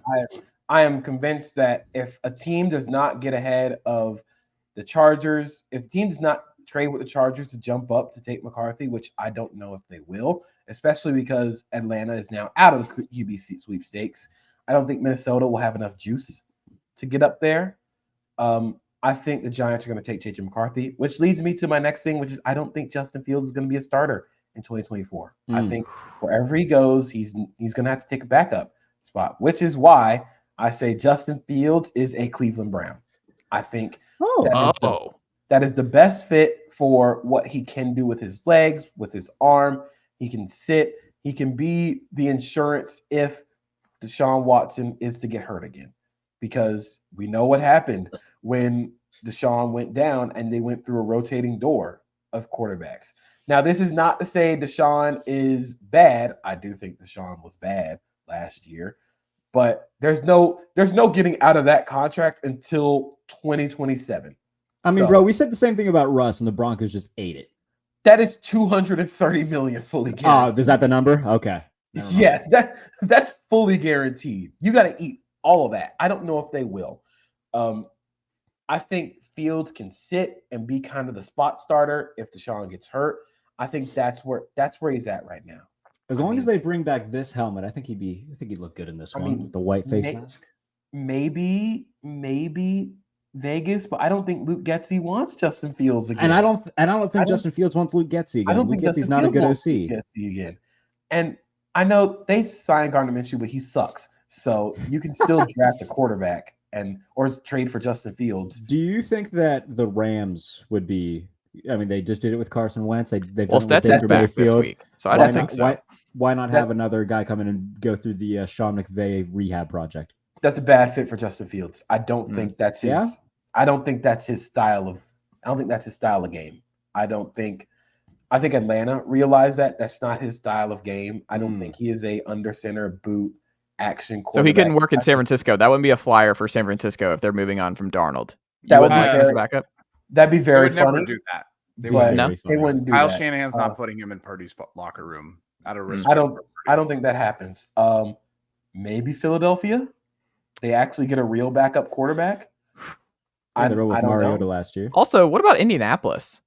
I am convinced that if a team does not get ahead of the Chargers, if the team does not trade with the Chargers to jump up to take McCarthy, which I don't know if they will, especially because Atlanta is now out of the QB sweepstakes. I don't think Minnesota will have enough juice to get up there. I think the Giants are going to take JJ McCarthy, which leads me to my next thing, which is I don't think Justin Fields is going to be a starter in 2024. I think wherever he goes, he's going to have to take a backup spot, which is why I say Justin Fields is a Cleveland Brown. I think that is the best fit for what he can do with his legs, with his arm. He can sit. He can be the insurance if Deshaun Watson is to get hurt again, because we know what happened when Deshaun went down and they went through a rotating door of quarterbacks. Now, this is not to say Deshaun is bad. I do think Deshaun was bad last year, but there's no getting out of that contract until 2027. I mean, bro, we said the same thing about Russ, and the Broncos just ate it. That is $230 million fully guaranteed. Oh, is that the number? Okay. Yeah, that's fully guaranteed. You got to eat all of that. I don't know if they will. I think Fields can sit and be kind of the spot starter if Deshaun gets hurt. I think that's where he's at right now. As long as they bring back this helmet, I think he'd look good in this one with the white face mask. Maybe Vegas, but I don't think Luke Getsy wants Justin Fields again. And I don't think Justin Fields wants Luke Getsy again. I don't think Luke Getsy's not a good OC. Getsy again. And I know they signed Gardner Minshew, but he sucks. So you can still draft a quarterback or trade for Justin Fields. Do you think that the Rams would be? I mean, they just did it with Carson Wentz. Stetson's back this week, so I don't think so. Why not have another guy come in and go through the Sean McVay rehab project? That's a bad fit for Justin Fields. I don't think that's his. Yeah? I don't think that's his style of. I don't think that's his style of game. I think Atlanta realized that that's not his style of game. I don't think he is a under center boot action quarterback. So he couldn't work in San Francisco. That wouldn't be a flyer for San Francisco if they're moving on from Darnold. That would be as a backup. That'd be very funny. Never do that. They but No. they wouldn't do Kyle that. Shanahan's not putting him in Purdy's locker room out of Mm. respect. I don't think that happens. Maybe Philadelphia. They actually get a real backup quarterback. Yeah, they were with I don't Mariota know. last year. Also, what about Indianapolis?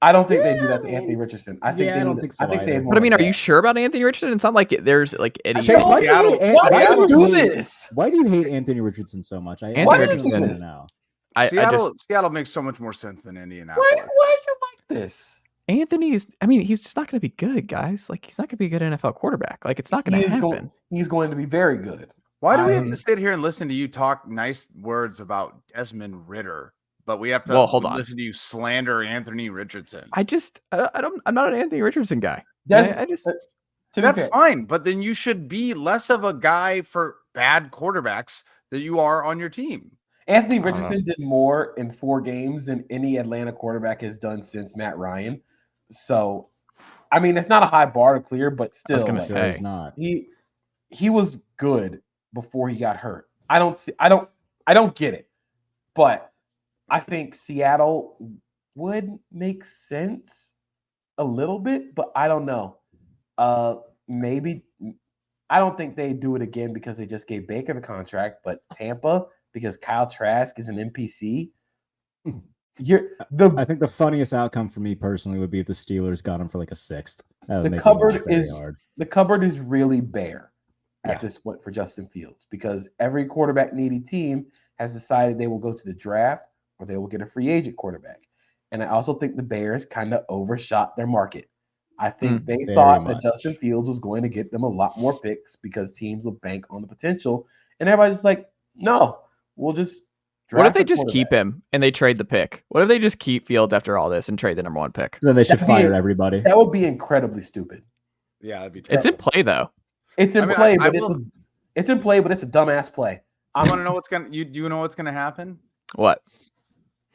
I don't think they do that to Anthony Richardson. I think Yeah, they I don't need- think so I think either. they. But I mean, are you sure about Anthony Richardson? It's not like there's like any. Chase, Why do you Seattle- hate- Why why do you do do you hate- this? Why do you hate Anthony Richardson so much? Anthony Why do you Richardson- do want this? to know. Seattle makes so much more sense than Indianapolis. Why are you like this? Anthony's. I mean, he's just not going to be good, guys. Like he's not going to be a good NFL quarterback. Like it's not going to happen. He's going to be very good. Why do we have to sit here and listen to you talk nice words about Desmond Ridder, but we have to hold on. listen to you slander Anthony Richardson? I don't. I'm not an Anthony Richardson guy. That's That's fine, but then you should be less of a guy for bad quarterbacks that you are on your team. Anthony I don't know. Richardson did more in 4 games than any Atlanta quarterback has done since Matt Ryan. So, I mean, it's not a high bar to clear, but still, gonna like, say. It's not. he was good before he got hurt. I don't get it, but I think Seattle would make sense a little bit, but I don't know. Maybe I don't think they do it again because they just gave Baker the contract, but Tampa because Kyle Trask is an NPC. I think the funniest outcome for me personally would be if the Steelers got him for like a 6th. That would The make me cupboard laugh very is- hard. The cupboard is really bare at Yeah. this point for Justin Fields because every quarterback needy team has decided they will go to the draft or they will get a free agent quarterback. And I also think the Bears kind of overshot their market. I think they Very thought much. that Justin Fields was going to get them a lot more picks because teams will bank on the potential. And everybody's just like, no, we'll just What if draft they a just keep quarterback." him and they trade the pick? What if they just keep Fields after all this and trade the number 1 pick? Then they should That'd be- fire everybody. That would be incredibly stupid. Yeah, that'd be It's terrible. in play though. It's in I mean, play, I but will- it's in play, but it's a dumbass play. I want to know what's gonna. Do you know what's gonna happen? What?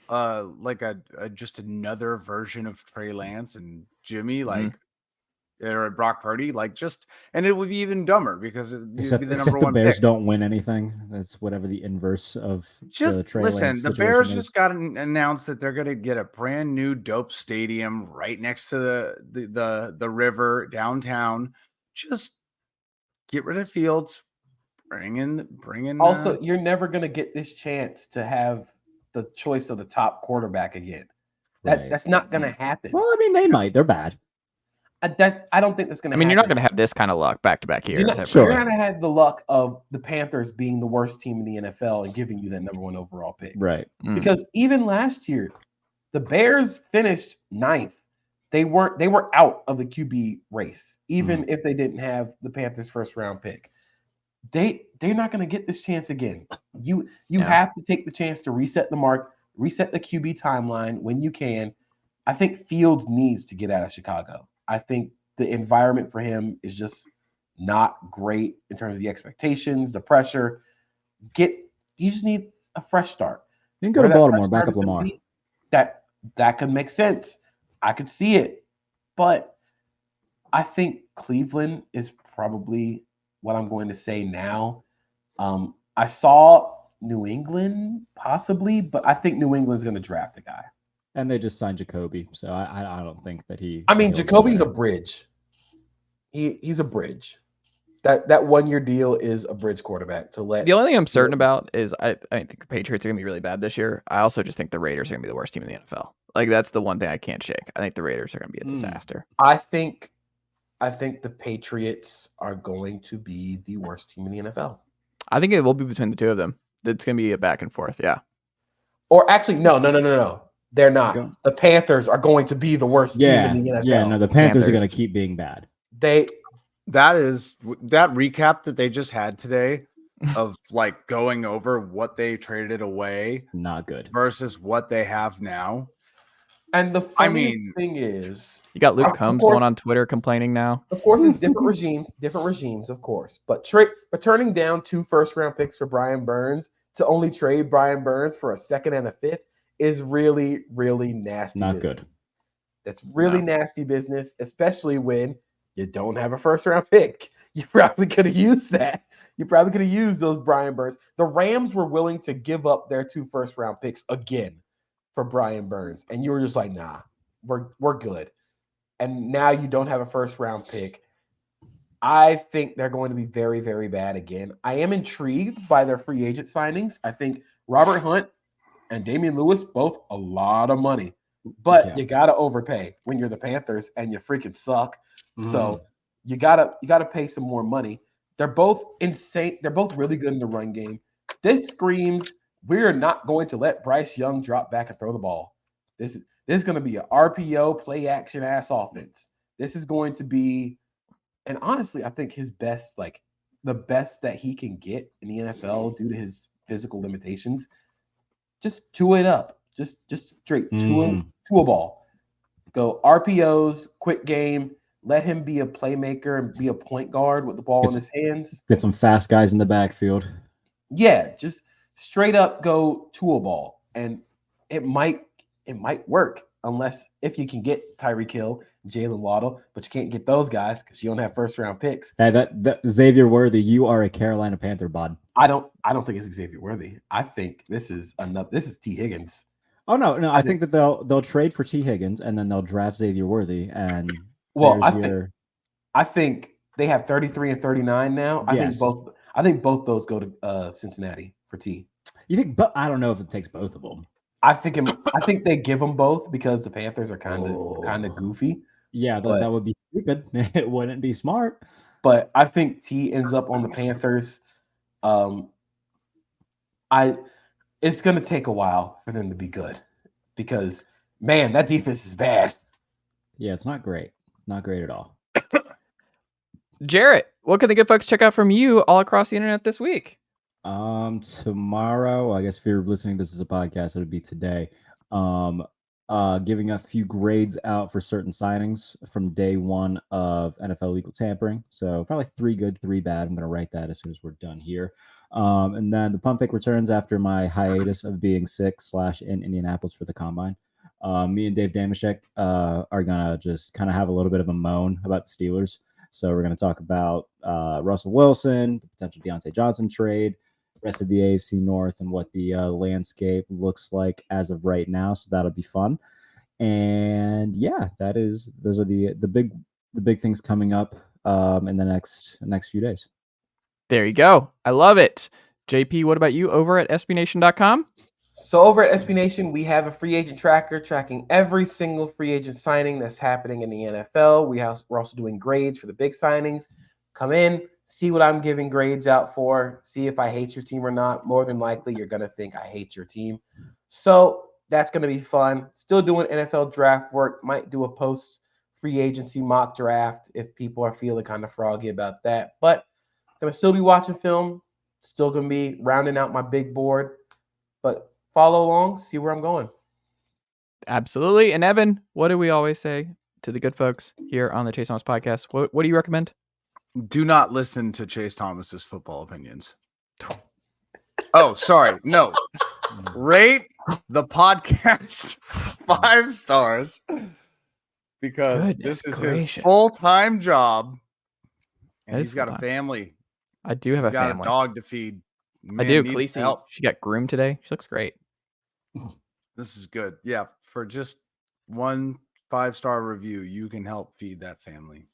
Like a just another version of Trey Lance and Jimmy, like or Brock Purdy, like just, and it would be even dumber because it'd be Except, the except number the 1 Bears pick. don't win anything. That's whatever the inverse of the Just Trey listen, Lance the situation Bears is. just got announced that they're going to get a brand new dope stadium right next to the river downtown. Just get rid of Fields, bring in. Also, you're never going to get this chance to have the choice of the top quarterback again. Right. That's not going to happen. Well, I mean, they might. They're bad. I don't think that's going to I happen. mean, you're not going to have this kind of luck back-to-back years. You're not, every Sure. you're year. not going to have the luck of the Panthers being the worst team in the NFL and giving you that number 1 overall pick. Right. Mm. Because even last year, the Bears finished 9th. They were out of the QB race, even if they didn't have the Panthers' first round pick. They're not going to get this chance again. You have to take the chance to reset the mark, reset the QB timeline when you can. I think Fields needs to get out of Chicago. I think the environment for him is just not great in terms of the expectations, the pressure. You just need a fresh start. You can go Where to that Baltimore, fresh back start up is gonna Lamar. be, that could make sense. I could see it. But I think Cleveland is probably what I'm going to say now. I saw New England possibly, but I think New England's going to draft a guy. And they just signed Jacoby, so I don't think that he. I mean, he'll go Jacoby's a there. bridge. He's a bridge. That 1-year deal is a bridge quarterback to let. The only thing I'm certain about is I think the Patriots are going to be really bad this year. I also just think the Raiders are going to be the worst team in the NFL. Like that's the one thing I can't shake. I think the Raiders are going to be a disaster. I think the Patriots are going to be the worst team in the NFL. I think it will be between the two of them. It's going to be a back and forth. Yeah. Or actually, no. They're not. Go. The Panthers are going to be the worst Yeah, team in the NFL. yeah. No, the Panthers are going Panthers. to keep being bad. That recap that they just had today of like going over what they traded away Not good. versus what they have now. and the funniest thing is, You got Luke Of Combs course. going on Twitter complaining now. of course, it's different regimes, of course. But turning down 2 first-round picks for Brian Burns to only trade Brian Burns for a 2nd and a 5th is really, really nasty. Not business. good. That's really nasty business, especially when you don't have a first-round pick. You probably could have used that. You probably could have used those Brian Burns. The Rams were willing to give up their 2 first-round picks again for Brian Burns, and you were just like, nah, we're good. And now you don't have a first-round pick. I think they're going to be very, very bad again. I am intrigued by their free agent signings. I think Robert Hunt and Damian Lewis, both a lot of money. But you got to overpay when you're the Panthers and you freaking suck. So you gotta pay some more money. They're both insane. They're both really good in the run game. This screams we're not going to let Bryce Young drop back and throw the ball. This is going to be an RPO play action ass offense. This is going to be, and honestly, I think his best, like the best that he can get in the NFL due to his physical limitations. Just chew it up. Just straight to a ball. Go RPOs, quick game. Let him be a playmaker and be a point guard with the ball in his hands. Get some fast guys in the backfield. Yeah, just straight up go to a ball, and it might work if you can get Tyreek Hill, Jalen Waddle, but you can't get those guys because you don't have first round picks. That Xavier Worthy, you are a Carolina Panther bud. I don't think it's Xavier Worthy. I think this is T. Higgins. Oh no, I think that they'll trade for T. Higgins and then they'll draft Xavier Worthy and I think they have 33 and 39 now. I think both those go to Cincinnati for T. You think? But I don't know if it takes both of them. I think they give them both because the Panthers are kind of goofy. Yeah, that would be stupid. It wouldn't be smart. But I think T ends up on the Panthers. It's going to take a while for them to be good because, man, that defense is bad. Yeah, it's not great. Not great at all. Jarrett, what can the good folks check out from you all across the internet this week? Tomorrow, I guess if you're listening, this is a podcast, it would be today. Giving a few grades out for certain signings from day one of NFL legal tampering. So probably 3 good, 3 bad. I'm going to write that as soon as we're done here. And then the pump fake returns after my hiatus of being sick / in Indianapolis for the combine. Me and Dave Damashek are going to just kind of have a little bit of a moan about the Steelers. So we're going to talk about Russell Wilson, the potential Deontay Johnson trade, rest of the AFC North, and what the landscape looks like as of right now. So that'll be fun. And yeah, those are the big things coming up in the next few days. There you go. I love it. JP, what about you over at SBNation.com? So over at SB Nation, we have a free agent tracker tracking every single free agent signing that's happening in the NFL. We're also doing grades for the big signings. Come in, see what I'm giving grades out for, see if I hate your team or not. More than likely, you're going to think I hate your team. So that's going to be fun. Still doing NFL draft work. Might do a post-free agency mock draft if people are feeling kind of froggy about that. But going to still be watching film. Still going to be rounding out my big board. But follow along, see where I'm going. Absolutely. And Evan, what do we always say to the good folks here on the Chase Thomas podcast? What do you recommend? Do not listen to Chase Thomas's football opinions. Oh, sorry. No. Rate the podcast 5 stars because this is his full-time job. And he's got a family. I do have a family. He's got a dog to feed. Man, I do. Khaleesi, she got groomed today. She looks great. This is good. Yeah. For just 1 5-star review, you can help feed that family.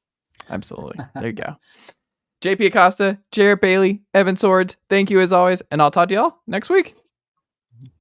Absolutely. There you go. JP Acosta, Jarrett Bailey, Evan Sowards, thank you as always. And I'll talk to y'all next week.